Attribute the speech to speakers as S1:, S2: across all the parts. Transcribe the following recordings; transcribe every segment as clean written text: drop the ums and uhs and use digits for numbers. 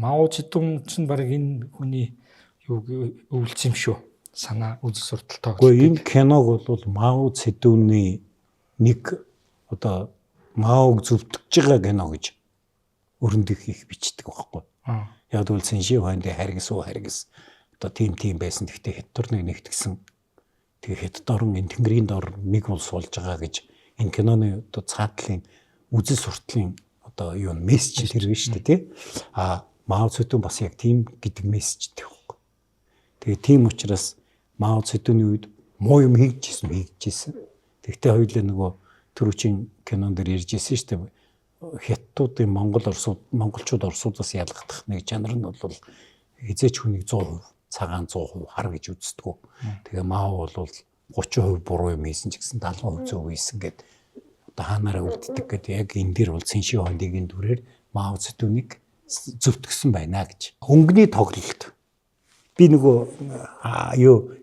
S1: Мао Цзэдун чинь баг энэ хүний юу өвлц юм шүү. Санаа үзэл суртал тоглолт.
S2: Гэхдээ энэ киног бол Мао Цзэдуны нэг одоо Маог зөвтгөж байгаа кино гэж өрөндөх их бичдэг байхгүй. Яг бол Цэнши Хуанди харгас одоо тийм байсан. Гэхдээ Хятадорныг нэгтгсэн. Тэгээ Хятад орн энэ тэнгэрийн дор нэг улс болж байгаа гэж энэ киноны одоо цаатлын үзэл суртлын одоо юу мессеж хэрвээ шүү дээ тий. Мао Цзэдун бас яг тийм гэдэг мессежтэй байхгүй. Тэгээ тийм учраас Мао Цзэдуны үед муу юм хийжсэн. Тэгтээ хоёулаа нөгөө түрүүчийн кинон дээр ярьжсэн шүү дээ. Хятадуудын монголчууд орсуудаас ялгагдах нэг чанар нь бол хизээч хүнийг 100%, цагаан 100% хар гэж үздэг. Тэгээ Мао бол 30% буруу юм хийсэн ч гэсэн 70% зөв хийсэн гэд одоо хаанаараа үлддэг гэдэг яг энэ дээр бол Цэнши Хуандигийн дүрээр Мао Цзэдунийг зөвтгсөн байна гэж. Өнгөний тоглолт. Би нөгөө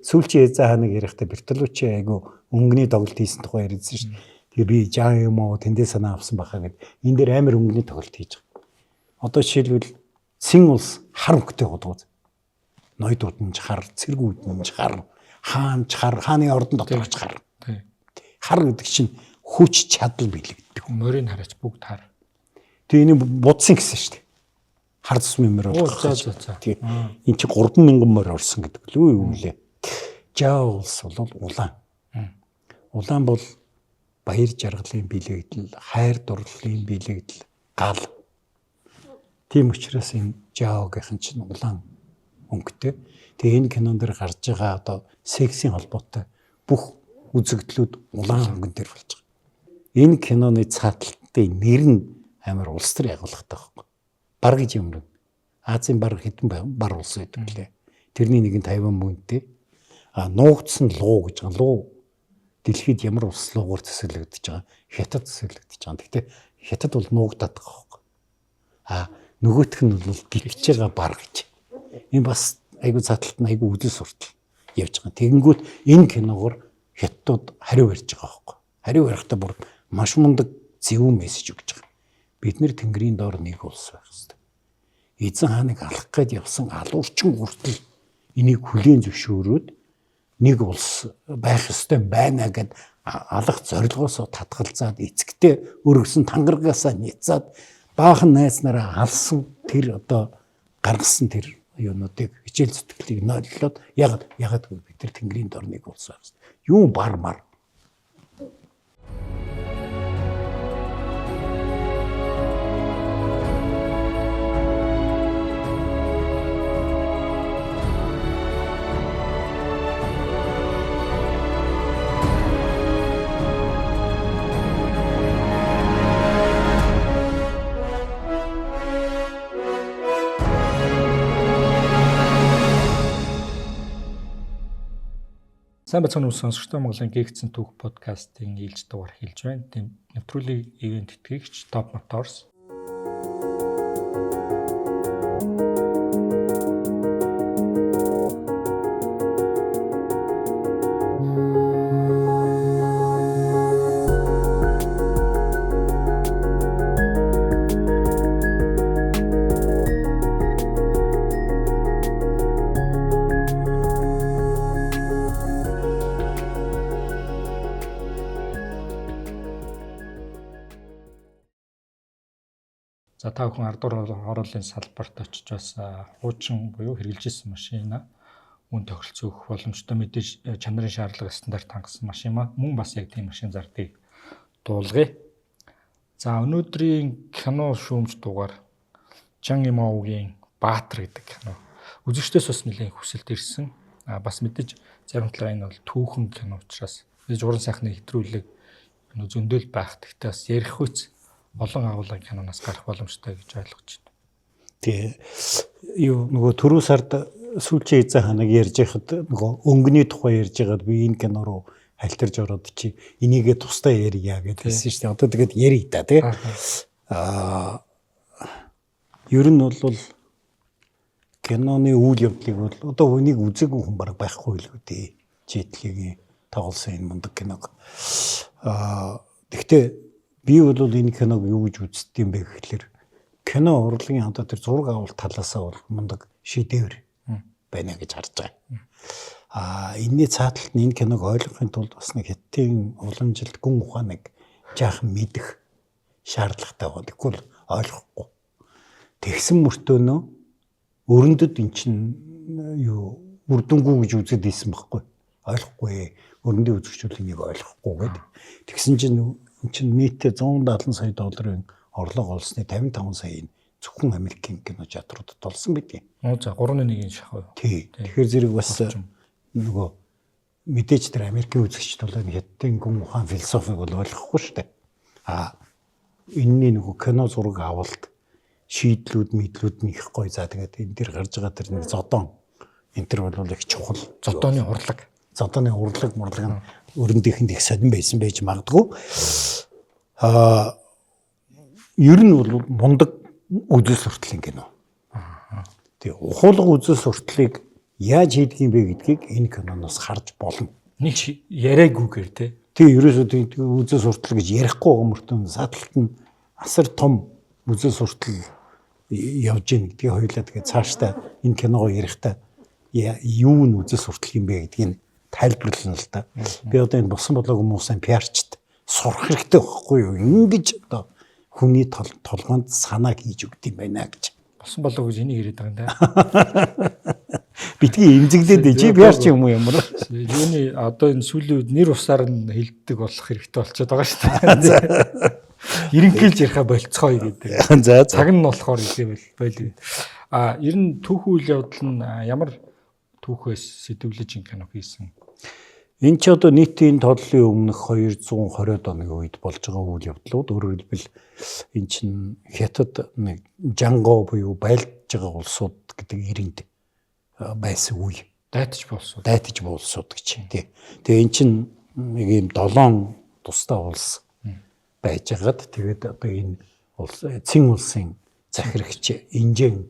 S2: сүүлчийн Эзэн хааныг ярихдаа Бертолуччи айгу өнгөний тоглолт хийсэн тухай ярьсан шүү дээ. Тэгээ би жаа юм уу тэндээ санаа авсан баха гэд энэ дээр амар өнгөний тоглолт хийж байгаа. Одоо жишээлбэл Цэн улс хар өнгөтэй годгоо. Ноёдууд нь хар, цэргүүд нь хар, хааны ордон доторч хар. Хар гэдэг чинь хүч чадал билэгддэг.
S1: Морийг хараач бүгд хар.
S2: Тэгээ энэ будсан гэсэн шүү дээ. Хар цус мэмэр болох. Тэгээ энэ чи 3,000 морь орсон гэдэг л үү лээ. Жаа улс бол улаан. Улаан бол баяр жаргалын билэгдэл, хайр дурлалын билэгдэл гал. Тийм учраас энэ Жаогийнхэн чинь улаан өнгөтэй. Тэгээ энэ кинон дээр гарч байгаа одоо сексийн холбоотой бүх үзэгдлүүд улаан өнгөн дээр болж байгаа. Энэ киноны цааталтын нэр нь амар улс төр ягуулгатай байхгүй. Бар гэж юм уу? Азийн бар хэдэн бар улс байдаг лээ. Тэрний нэг нь Тайван мөнтэй. Нуугдсан луу гэж байгаа. Луу дэлхийд ямар улс луугаар төсөөлөгдөж байгаа? Хятад төсөөлөгдөж байгаа. Гэхдээ Хятад бол нуугдаад байгаа байхгүй. Нөгөөх нь бол гитж байгаа бар гэж. Энэ бас айгүй цааталт нь айгүй үзэл суртал явж байгаа. Тэгэнгүүт энэ киногоор Хятадууд хариу барьж байгаа байхгүй. Хариу барихтаа бүр маш мундаг зөвүүн мессеж өгч байгаа. Бид нэр тэнгэрийн доор нэг улс байх хэрэгтэй. Эзэн хааныг алах гээд явсан алуурчин хүртэл энийг хүлээн зөвшөөрөөд нэг улс байх ёстой байна гэд алах зорилгоосоо татгалзаад эцэгтэй өргөсөн тангаргаасаа няцаад баахан найзнараа алсан тэр одоо гаргасан тэр юунуудыг хичээл зүтгэлийг нойллоод ягаад бид нар тэнгэрийн дор нэг улс байх хэрэгтэй. Юу бармар.
S1: Сайн бацхан сонсогчдоо Монголын Geeks түүх подкастын ээлж дугаар хэлж байна. Тийм нэвтрүүлэг ивент тэтгэгч Top Motors. За та бүхэн ардуур хооллын салбарт очиж бас хуучин буюу хэрэгжилжсэн машина үн тохиролцоо өгөх боломжтой мэдээж чанарын шаардлага стандарт хангасан машин мөн бас яг тийм машин зардыг дуулгая. За өнөөдрийн кино шүүмж дугаар Чан Имоугийн Баатар гэдэг кино. Үзэгчдээс бас нэлээд хүсэлт ирсэн. Бас мэдээж зарим талаар энэ бол түүхэн кино учраас мэдээж уран сайхны хэтрүүлэг зөндөл байх. Гэхдээ бас ярих үс олон агуулгын киноноос гарах боломжтой гэж ойлгож байна.
S2: Тий. Нөгөө түрүү сард сүүлчийн Эзэн хааныг ярьж байхад нөгөө өнгөний тухай ярьж байгаад би энэ кино руу хальтарж ороод чи энийгээ тусдаа ярья гэдгийгсэн шүү дээ. Одоо тэгээд ярий та тий. Ер нь бол киноны үйл явдлыг бол одоо үнийг үзээгүй хүн бараг байхгүй л үү дээ. Житлэгийн тоглосон энэ мундаг киног. Гэхдээ би бол энэ киног юу гэж үздэг юм бэ гэхэлэр кино урлагийн одоо тэр зураг авалт талаасаа бол мундаг шийдвэр байна гэж харж байгаа. Энэний цааталт нь энэ киног ойлгохын тулд бас нэг хятадын уламжилт гүн ухааныг жаахан мэдэх шаардлагатай байна. Тэгвэл ойлгохгүй. Тэгсэн мөртөөнөө өрөндөд эн чинь юу үрдэнгүү гэж үзээд ийсэн байхгүй. Ойлгохгүй. Өрөндийн үзэгчүүд энийг ойлгохгүй гэдэг. Тэгсэн чинь эн чинь нийтдээ $170 сая орлого олсны 55 сая зөвхөн Америкийн кино театруудад олсон бидээ.
S1: За 3-1 шахав.
S2: Тий. Тэгэхээр зэрэг бас нөгөө мэдээж тэр Америкийн үзэгчд бол хятадын гүн ухаан философиг бол ойлгохгүй шүү дээ. Энэний нөгөө кино зураг авалт шийдлүүд мэдлүүд нь их гоё. За тэгээд энэ дэр гарч байгаа тэр нэг зодон энэ төр бол их чухал.
S1: Зодооны урлаг.
S2: Зодооны урлаг нь өрөндийнхэнд их сонирн байсан байж магадгүй. Ер нь бол мундаг үзэл сурталын кино. Тэгээ ухуулга үзэл сурталыг яаж хийдэг юм бэ гэдгийг энэ киноноос харж болно.
S1: Нэг яриагүйгээр те.
S2: Тэгээ ерөөсөө үзэл суртал гэж ярихгүй байгаа мөртөө сааталт нь асар том үзэл суртал явж ийн гэдгийг хоёулаа тэгээ цаашдаа энэ киногоо ярихдаа юу нь үзэл суртал юм бэ гэдгийг тайлбарлана л да. Би одоо энэ босон болоогүй муусан пиарчд сурах хэрэгтэй байхгүй юу? Ингэж одоо хүний толгойд санаа хийж өгд юм байна гэж.
S1: Босон болоо гэж энийг яриад байгаа юм да.
S2: Битгий имзэглээд чи пиарч юм уу ямар?
S1: Юуны одоо энэ сүүлийн үед нэр усаар нь хилдэг болох хэрэгтэй болчиход байгаа шүү дээ. Ирэнхийлж яриха болцгоё гэдэг.
S2: За
S1: цаг нь болохоор игээ байл. Ер нь түүхэн үйл явдал нь ямар түүхээс сэтвлэж кино хийсэн?
S2: Энэ ч одоо нийтийн тодлын өмнөх 220-од оны үед болж байгаа үйл явдлууд өөрөөр хэлбэл эн чинь хятад нэг жанго буюу байлдж байгаа улсууд гэдэг ирэнд байсан үе.
S1: Дайтаж болсууд.
S2: Дайтаж болсууд гэж тий. Тэгээ эн чинь нэг юм 7 тусдаа улс байж байгаад тэгээд одоо энэ улс Цин улсын захирагч Инжэн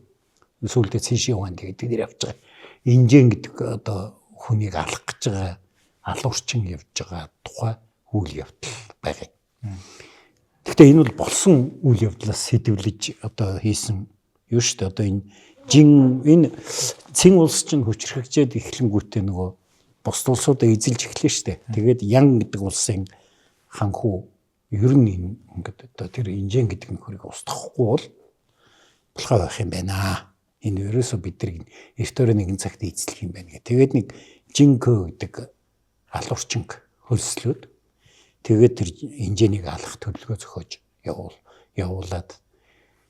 S2: сүүлдээ Цинши Хуанди гэдэг нэр авч байгаа. Инжэн гэдэг одоо хүнийг алах гэж байгаа алуурчин явж байгаа тухай үйл явдал байгаа. Гэхдээ энэ бол болсон үйл явдлаас сэтвлэж одоо хийсэн юу шүү дээ. Одоо энэ Цин улс чинь хүчрхэгжээд эхлэнгүүтээ нөгөө бус улсуудаа эзэлж эхлэв шүү дээ. Тэгээд Ян гэдэг улсын ханху ер нь ингээд одоо тэр Инжэн гэдэг нөхрийг устгахгүй бол болохоо байх юм байна. Энэ ерөөсөө бидний эрт өрөө нэгэн цагт эзлэх юм байна гэх. Тэгээд нэг Жинкө гэдэг алуурчинг хөлслөөд тэгээд тэр Инжэнийг алах төлөвлөгөө зохиож явуулаад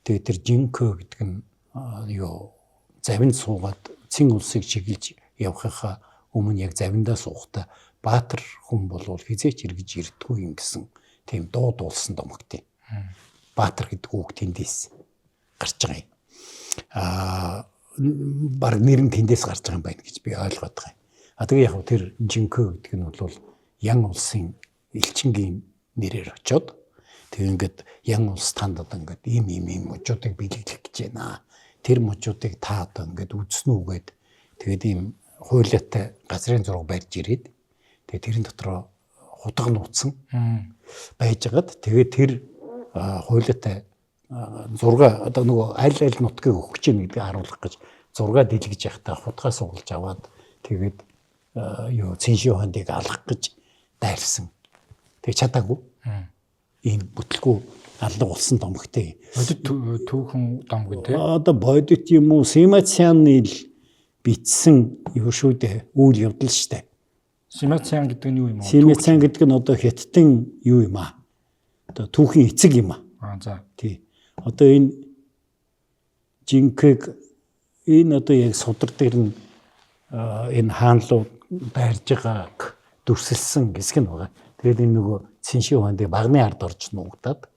S2: тэгээд тэр Жинкө гэдэг нь завинд суугаад Цин улсыг чиглэж явахынхаа өмнө яг завиндаа суухдаа баатар хүн болвол хизээч эргэж ирдэггүй юм гэсэн тийм дуу дуулсан домогтой. Баатар гэдэг үг тэндээс гарч байгаа юм. Баг нэр нь тэндээс гарч байгаа юм байна гэж би ойлгоод байгаа юм. Тэгээ яг тэр Жинкө гэдэг нь бол Ян улсын элчингийн нэрээр очоод тэг ингээд Ян улс танд одоо ингээд ийм мужуудыг биелүүлэх гэж байна. Тэр мужуудыг та одоо ингээд үзсэн үгээд тэгээд ийм хуйлаатай газрын зураг барьж ирээд тэгээд тэрэн дотроо хутга нууцсан байжгаад тэгээд тэр хуйлаатай зурга одоо нөгөө аль нутгийг өгөх гэж байна гэдгийг харуулах гэж зурга дэлгэж явахдаа хутгаа суулж аваад тэгээд Цинши Хуандиг алах гэж дайрсан. Тэг чадаагүй. Ийм бүтлгүй алга болсон домогтой.
S1: Бодит түүхэн домог тий.
S2: Одоо бодит юм уу Симацяны бичсэн юу шүү дээ. Үйл явдал штэ.
S1: Симацян гэдэг нь юу юм бэ?
S2: Симацян гэдэг нь одоо хятадын юу юм аа? Одоо түүхийн эцэг юм аа.
S1: За.
S2: Тий. Одоо энэ Жинкэг энэ одоо яг судар дээр нь энэ хаанлууд байрж байгааг дүрсэлсэн хэсэг нь байгаа. Тэгээд энэ нөгөө Цинши Хуанди багны ард орж нуугдаад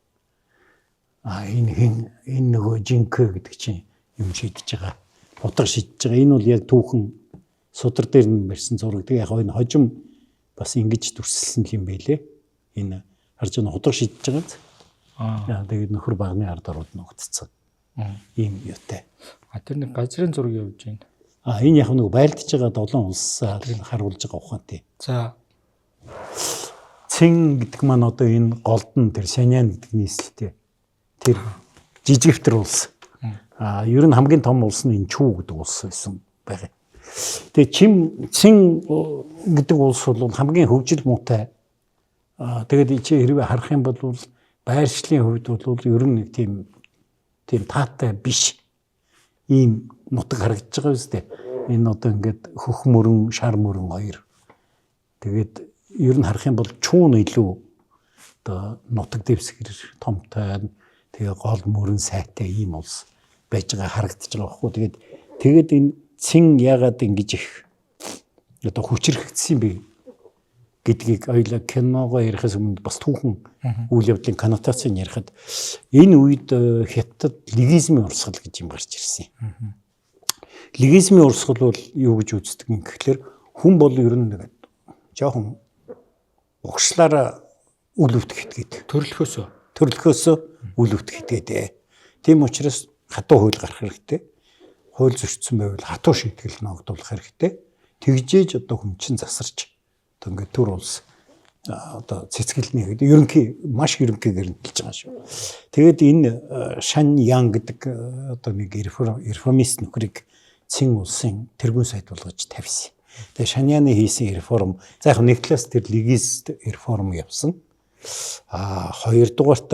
S2: энэ нөгөө Жинкэ гэдэг чинь юм шийдэж байгаа. Утга шийдэж байгаа. Энэ бол яг түүхэн судар дээр нь барьсан зураг. Яг энэ хожим бас ингэж дүрсэлсэн юм байлээ. Энэ харж байгаа утга шийдэж байгаа. Тэгээд нөхөр багны ард ороод нуугдцсан. Ийм юутай.
S1: Тэр нэг газрын зураг явж байна.
S2: Энэ яг нэг байлдж байгаа 7 улс харуулж байгаа ухаантай.
S1: За.
S2: Цин гэдэг маань одоо энэ голдон тэр Шанян гэдэг нийслэлтэй. Тэр жижигвтер улс. Ер нь хамгийн том улс нь энэ Чүү гэдэг улс байсан байгаа. Тэгээ Цин гэдэг улс бол хамгийн хөгжил муутай. Тэгээд чи хэрвээ харах юм бол байршлын хувьд бол ер нь нэг тийм таатай биш ийм нутаг харагдаж байгаа үстэй. Энэ одоо ингээд хөх мөрөн, шар мөрөн хоёр. Тэгээд ер нь харах юм бол Чүүн илүү одоо нутаг дэвсгэр томтой, тэгээ гол мөрөн сайтай ийм улс байж байгаа харагдаж байгаа байхгүй. Тэгээд энэ Цин яагаад ингэж их одоо хүчрхэгдсэн бэ гэдгийг ойлоо киногоо ярихаас өмнө бас түүхэн үйл явдлын коннотацийг ярихад энэ үед Хятад легизмийн урсгал гэж юм гарч ирсэн. Легизмийн урсгал бол юу гэж үздэг юм гэхэлэр хүн бол ер нь нэг жоохон угшлаараа үл өвдөх итгээд төрлөхөөс үл өвдөх итгээд. Тийм учраас хатуу хууль гарах хэрэгтэй. Хууль зөрчсөн байвал хатуу шийтгэл ногдуулах хэрэгтэй. Тэгжээж одоо хүн чинь засарч одоо ингээд төр улс одоо цэцгэлнэ гэдэг ерөнхий маш ерөнхийгээр нь хэлж байгаа шүү. Тэгээд энэ Шань Ян гэдэг одоо нэг реформист нөхрийг Цин улсын тэргүүн сайд болгож тавьсан. Тэгээд Шань Яны хийсэн реформ за яг нэг талаас тэр легист реформ явсан. Хоёрдугаарт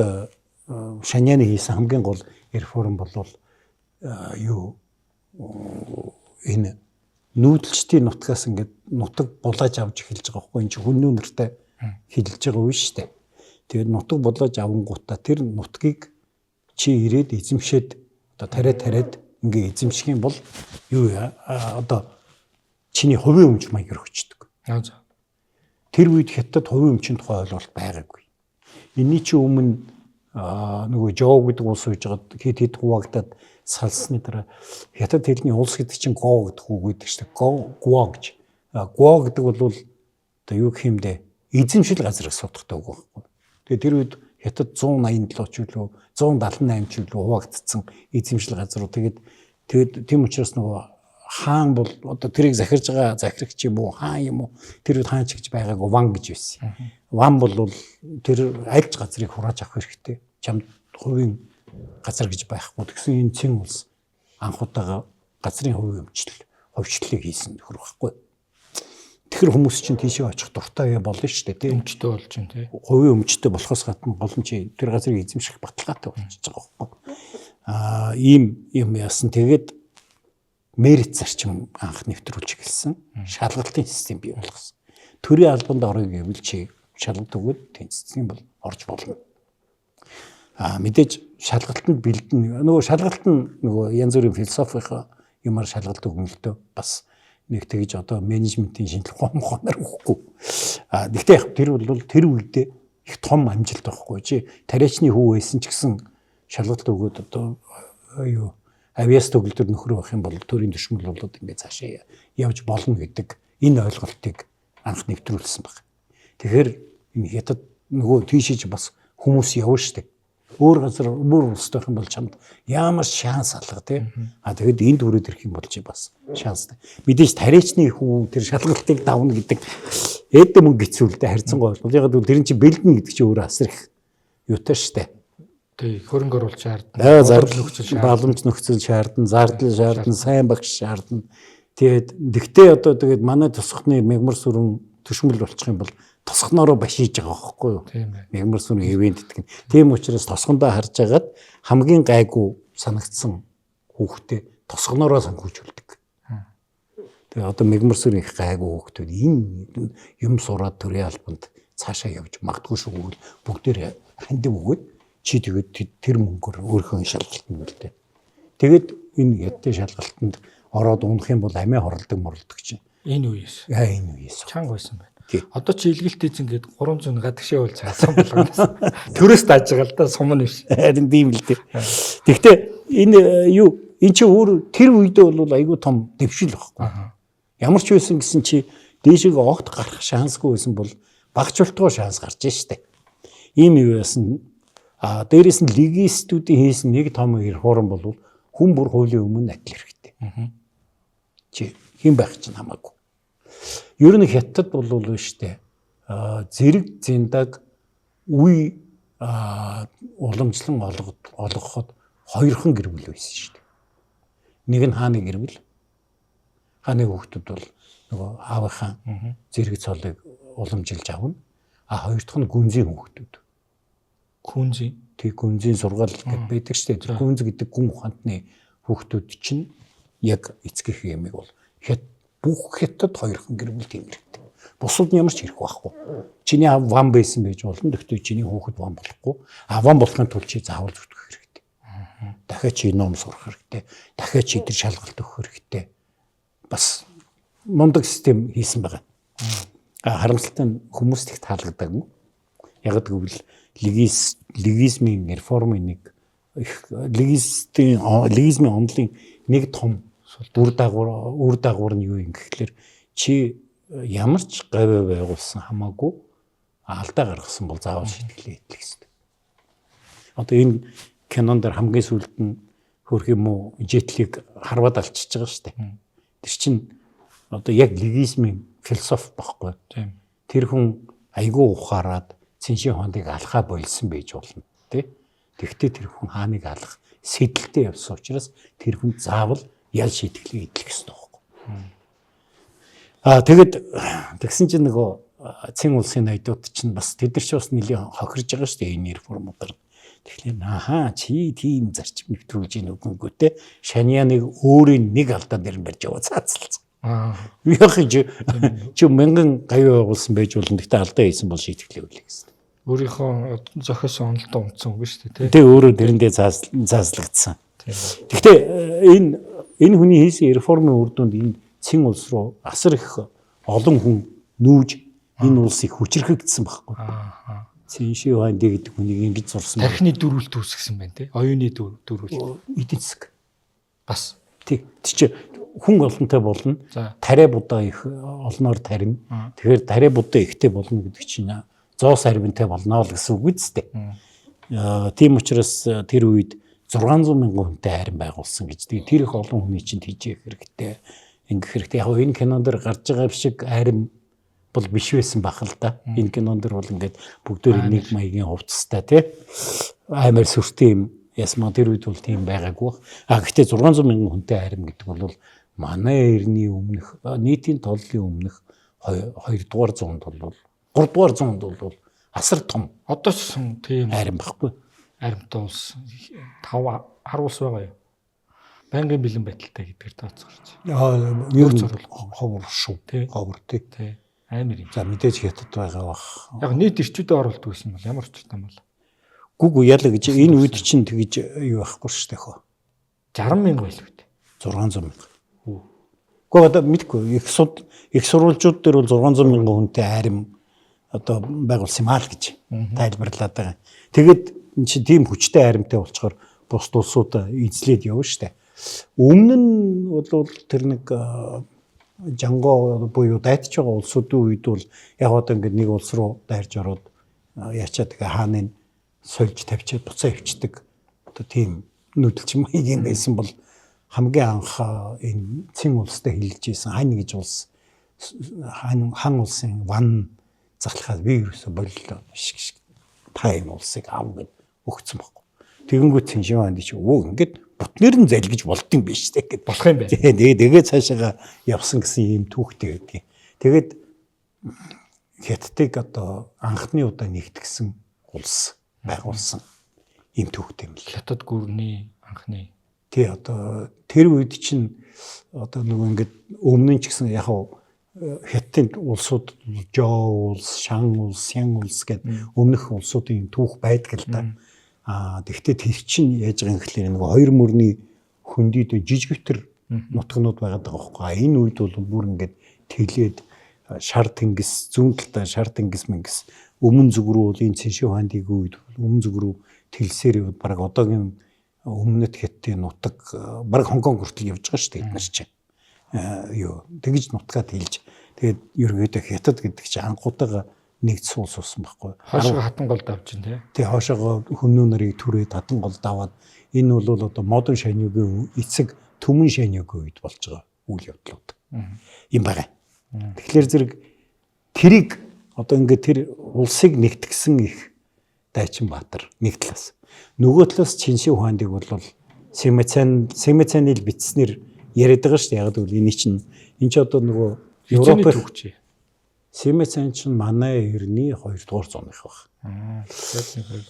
S2: Шань Яны хийсэн хамгийн гол реформ бол энэ нүүдэлчдийн нутгаас ингээд нутаг булааж авч эхэлж байгаа байхгүй энэ чинь хүн нэртэй хэлж байгаа үе шүү дээ. Тэгээд нутаг булааж авангуудаа тэр нутгийг чи ирээд эзэмшээд одоо тариад ингээд эзэмших юм бол юу одоо чиний хувийн өмч маяг өргөждөг. Тэр үед Хятад хувийн өмчийн тухай ойлголт байгаагүй. Энийний чи өмнө нөгөө Жоо гэдэг улс үйж байгаад хэд хуваагдаад салсны дараа Хятад хэлний улс гэдэг чинь Го гэдэг үг гэдэг чинь Гуа гэж. Гуа гэдэг бол одоо юу гэх юм бэ? Эзэмшил газрыг суудахтай үг байхгүй. Тэгээ тэр үед Хятад 187 ч үлээ 178 ч үлээ хуваагдсан эзэмшил газруу. Тэгээд тийм учраас нөгөө хаан бол одоо тэрийг захирж байгаа захирагч юм уу хаан юм уу тэр үед хаан ч гэж байгаагүй Ван гэж байсан. Ван бол тэр альж газрыг хурааж авах хэрэгтэй. Чамд хувийн газар гэж байхгүй. Тэгсэн энэ Цин улс анхудаага газрын хувийн хөвчлөлийг хийсэн нөхөр байхгүй. Тэгэхээр хүмүүс чинь тийшээ очих дуртай болно шүү дээ.
S1: Өмчтэй болж байна тий.
S2: Хувийн өмчтэй болохоос гадна гол нь чи тэр газрыг эзэмших баталгаатай болчихж байгаа байхгүй. Ийм юм яасан. Тэгээд Мерит зарчим анх нэвтрүүлж эхэлсэн. Шалгалтын систем бий болгосон. Төрийн албанд орё гэвэл чи шалгалт өгөөд тэнцсэн бол орж болно. Мэдээж шалгалтанд бэлдэн нөгөө шалгалт нь нөгөө янз бүрийн философийн юмар шалгалт өгнө л дөө бас нэг тэгж одоо менежментийн шинжилгээ хоноор өгөхгүй. Гэхдээ яг тэр бол тэр үедээ их том амжилт байхгүй чи тариачны хүү байсан ч гэсэн шалгалт өгөөд одоо юу авиас төгөлдөр нөхөр байх юм бол төрийн төшмөл болоод ингээд цаашаа явж болно гэдэг энэ ойлголтыг анх нэвтрүүлсэн баг. Тэгэхээр энэ Хятад нөгөө тийшээж бас хүмүүс явна штэ. Өөр газар өөр улстай байх юм бол чамд ямар шанс алга тий. Тэгэхэд энд хүрээд ирэх юм бол чи бас шанстай. Мэдээж тариачны хүн тэр шалгалтыг давна гэдэг эд мөнгө хэцүүлдэ харьцангуй бол яг тэр нь чи бэлдэн гэдэг чи өөрөө асар их юутай штэ.
S1: Тэг хөрөнгө оруулалт шаардна.
S2: Боломж нөхцөл шаардна, зардал шаардна, сайн багш шаардна. Тэгтээ одоо тэгээд манай тусахны мегмар сүрэн төшмөл болчих юм бол тусахнороо башиж байгаа байхгүй юу? Мегмар сүрэн ивент гэдэг нь. Тийм учраас тосгондоо харж агаад хамгийн гайгүй санагдсан хүүхдээ тосгонороо санхүүжүүлдэг. Тэгээд одоо мегмар сүрэн их гайгүй хүүхдүүд энэ юм сураад төрийн албанд цаашаа явж магадгүй шүү бүгдээр хандив өгөөд чи тэгээд тэр мөнгөөр өөрийнхөө шалгалтанд үлдээ. Тэгээд энэ ядтай шалгалтанд ороод унах юм бол амиа хорлдог чинь.
S1: Энэ үеэс.
S2: Энэ үеэс.
S1: Чанга байсан байна. Одоо чи илгэлтэй чинь гээд 300 гадагшаа бол цаасан болгоноос. Төрөөс тааж байгаа л да сум нь биш.
S2: Харин тийм л дээ. Гэхдээ энэ эн чи өөр тэр үедээ бол айгүй том дэвшил байхгүй. Ямар ч байсан гэсэн чи дээшээ огт гарах шансгүй байсан бол багчлалтгүй шанс гарч штэ. Ийм юу яасан дээрээс нь легистүүдийн хийсэн нэг том реформ бол хүн бүр хуулийн өмнө адил хэрэгтэй. Чи хэн байх чинь хамаагүй. Ер нь Хятад бол штэ зэрэг зиндаг үе уламжлан олгоход хоёрхан гэр бүл байсан шүү дээ. Нэг нь хааны гэр бүл. Хааны хүүхдүүд бол нөгөө аавынхаа зэрэг цолыг уламжилж авна. А хоёр дахь нь гүнзийн хүүхдүүд.
S1: Гүнзийн.
S2: Тэг гүнзийн сургаал гэдэг байдаг шүү дээ. Гүнз гэдэг гүн ухаантны хүүхдүүд чинь яг эцгийнх ямиг бол бүх хятад хоёрхан гэр бүл тийм хэрэгтэй. Бусад нь ямар ч хэрэг байхгүй. Чиний аав ван байсан байж болно. Гэхдээ чиний хүүхэд ван болохгүй. А ван болохын тулд чи заавал зүтгэх хэрэгтэй. Дахиад чи ном сурах хэрэгтэй. Дахиад чи тэр шалгалт өгөх хэрэгтэй. Бас мундаг систем хийсэн байгаа. Харамсалтай нь хүмүүст их таалагдаагүй. Яг гэвэл легизмын реформын нэг легизмын онолын нэг том үр дагавар нь юу юм гэхэлэр чи ямар ч говь байгуулсан хамаагүй алдаа гаргасан бол заавал шийтгэлээ идэх хэрэгтэй. Одоо энэ кинонд хамгийн сүүлд нь хөрх юм уу Жетлиг харваад алчиж байгаа шүү дээ. Тэр чинь одоо яг легизмын философи байхгүй. Тэр хүн айгүй ухаарад Цэншин хондыг алхаа болсон байж болно тий. Тэгвэл тэр хүн хааныг алах сэдэлтэй явсан учраас тэр хүн заавал ял шийтгэлээ идэх ёстой байхгүй. Тэгэд тэгсэн чинь нөгөө Цэн улсын найдууд чинь бас тэд нар ч бас нэлийн хохирж байгаа шүү дээ энэ реформуудаар. Тэгэхээр чи тийм зарчим нэвтрүүлж ийн үгөнгөтэй Шанианыг өөрийн нэг алдаа дээр барьж яваа цаацлаа. Яг чи мянган говь байгуулсан байж болно. Гэхдээ алдаа хийсэн бол шийтгэлээ үлээх гэсэн.
S1: Өөрийнхөө зохиосон онолдоо унтсан үг шүү дээ.
S2: Тэ өөрөө тэрэндээ зааслагдсан. Гэхдээ энэ хүний хийсэн реформын үр дүнд энэ Цэн улс руу асар их олон хүн нүүж энэ улсыг хүчрхэгдсэн байхгүй. Цэншин хонд гэдэг хүнийг ингэж зурсан.
S1: Тархины дөрвөлт үүсгэсэн байна тий. Оюуны дөрвөл.
S2: Эдийн засаг.
S1: Бас
S2: тий. Чи хүн олонтой болно. Тариа будаа их олноор тарина. Тэгэхээр тариа будаа ихтэй болно гэдэг чинь зоос арвинтай болно л гэсэн үг үстэй. Тийм учраас тэр үед 600 мянган хүнтэй харин байгуулсан гэж. Тэр их олон хүний чинь тийжээх хэрэгтэй. Ингэх хэрэгтэй. Яг энэ кинонд гарч байгаа шиг харин бол биш байсан бах л да. Энэ кинонд бол ингээд бүгдөө нэг маягийн хувцастай тий. Амар сүртэй юм. Ясмаа тэр үед бол тийм байгаагүй. Гэхдээ 600 мянган хүнтэй харин гэдэг бол манай эртний өмнөх нийтийн толлын өмнөх 2 дугаар зуунд бол 3 дугаар зуунд бол асар том.
S1: Одоо ч тийм
S2: харин баггүй.
S1: Аримтай улс 5 10 улс байгаа юу? Байнгын бэлэн байдалтай гэдгээр тооцоолж.
S2: Ер нь ховор шүү. Ховор тий.
S1: Амар юм.
S2: За мэдээж хятад байгаа бах.
S1: Яг нийт ирчүүдэд оруулдаг гэсэн бол ямар ч юм бол.
S2: Гүг яла гэж энэ үед чинь тэгж юу байхгүй шүү дээ хөө.
S1: 60 мянга байл үү?
S2: 600 мянга. Гэхдээ одоо мэдгүй их сурвалжууд дээр бол 600 мянган хүнтэй харим одоо байгуулсан юм аа л гэж тайлбарлаад байгаа. Тэгэд энэ чинь тийм хүчтэй харимтай болчоор бус улсуудаа эзлээд явна штэ. Өмнө нь бол тэр нэг жангоо буюу дайтж байгаа улсуудын үед бол яг одоо ингээд нэг улс руу дайрж ороод яачаад тэгээ хааныг сольж тавьчаад буцаа өвчдөг одоо тийм нүүдэлч маягийн байсан бол хамгийн анх энэ Цэн улстай хэлж ийсэн хань гэж улс хан улсын ван захлахад би ерөөсө боллоо шиг та энэ улсыг аав гэд өгцөн баггүй. Тэгэнгүүт Цэншин хаанд чи ингээд бутнэр нь залгиж болдсон биш үү гэд
S1: болох юм байна.
S2: Тэгээд цаашаа явсан гэсэн юм түүхтэй байдгийг. Тэгээд Хятадыг одоо анхны удаа нэгтгсэн улс байгуулсан юм түүхтэй юм л.
S1: Хятад гүрний анхны.
S2: Тий одоо тэр үед чинь одоо нөгөө ингээд өмнө нь ч гэсэн яг Хятадын улсууд Жоо улс, Шан улс, Сян улс гэдэг өмнөх улсуудын түүх байдаг л да. Тэгвэл тэр чинь яаж байгаа юм гэхлээр нөгөө хоёр мөрний хөндөд жижигвтер нутгнууд байгаад байгаа байхгүй. Энэ үед бол бүр ингээд тэлээд шар тэнгис зүүн талдаа шар тэнгис мэнгис өмнө зүг рүү энэ Цэншин хаандын үед өмнө зүг рүү тэлсээр яваад бараг одоогийн өмнөд Хятадын нутаг бараг Хонконг хүртэл явж байгаа шүү дээ эдгээр чинь. Юу тэгж нутгаад хэлж тэгээд ерөөдөө Хятад гэдэг чинь анхуутайгаа нэгдсэн улс болсон байхгүй.
S1: Хоошоо хатан гол давж ин тий.
S2: Хоошоо хүмүүн нарыг түрээд хатан гол даваад энэ бол одоо модон шаниугийн эцэг төмөн шаниугийн үед болж байгаа үйл явдлууд юм байна. Тэгэхээр зэрэг тэрийг одоо ингээд тэр улсыг нэгтгсэн их Дайчин Баатар нэг талаас. Нөгөө талаас Цэншин хаандыг бол Семицанил бичснээр яриад байгаа шүү дээ. Яг гэвэл энэ чинь одоо нөгөө
S1: Европын төгч.
S2: Семицан чинь манай эртний 2 дугаар зууных баг.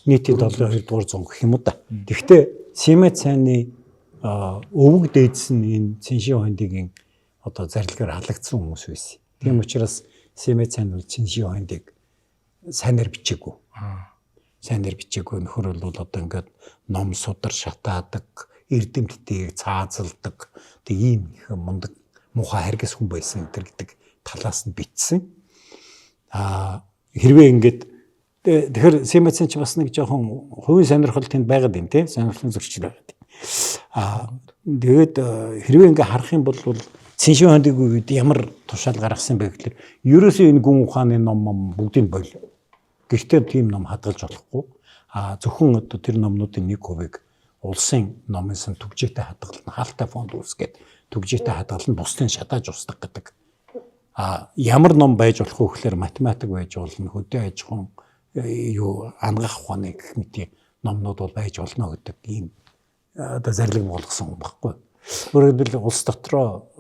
S2: Нийтийн 2 дугаар зуун гэх юм уу да. Тэгэхдээ Семицаны өвөг дээдс нь энэ Цэнши Хуандигийн одоо зарилгаар халагдсан хүмүүс байсан. Тийм учраас Семицан бол Цэнши Хуандиг сайнаар бичээгүй. Сайнаар бичээгүй нөхөр бол одоо ингээд ном судар шатаадаг, эрдэмтдийг цаазалдаг, тэг ийм их мундаг муухай харгас хүн байсан гэдэг талаас нь бичсэн. Хэрвээ ингээд тэгэхээр Семицан ч бас нэг жоохон хувийн сонирхол тэнд байгаад юм тий, сонирхлын зөрчил байгаад. Тэгээд хэрвээ ингээ харах юм бол Цэнши Хуандиг үед ямар тушаал гаргасан бэ гэхээр ерөөсөө энэ гүн ухааны ном бүгдийг бойл. Гэхдээ тийм ном хадгалж болохгүй. Зөвхөн одоо тэр номнуудын 1% улсын номын сан түгжээтэй хадгална, хаалтай фонд үүсгээд түгжээтэй хадгална, бусдын шатааж устгах гэдэг. Ямар ном байж болох вэ гэхээр математик байж болно, хөдөө аж ахуйн ангах ухааны гэх мэт номнууд бол байж болно гэдэг ийм одоо зарлиг болгосон юм баггүй. Өөрөөр хэлбэл улс дотроо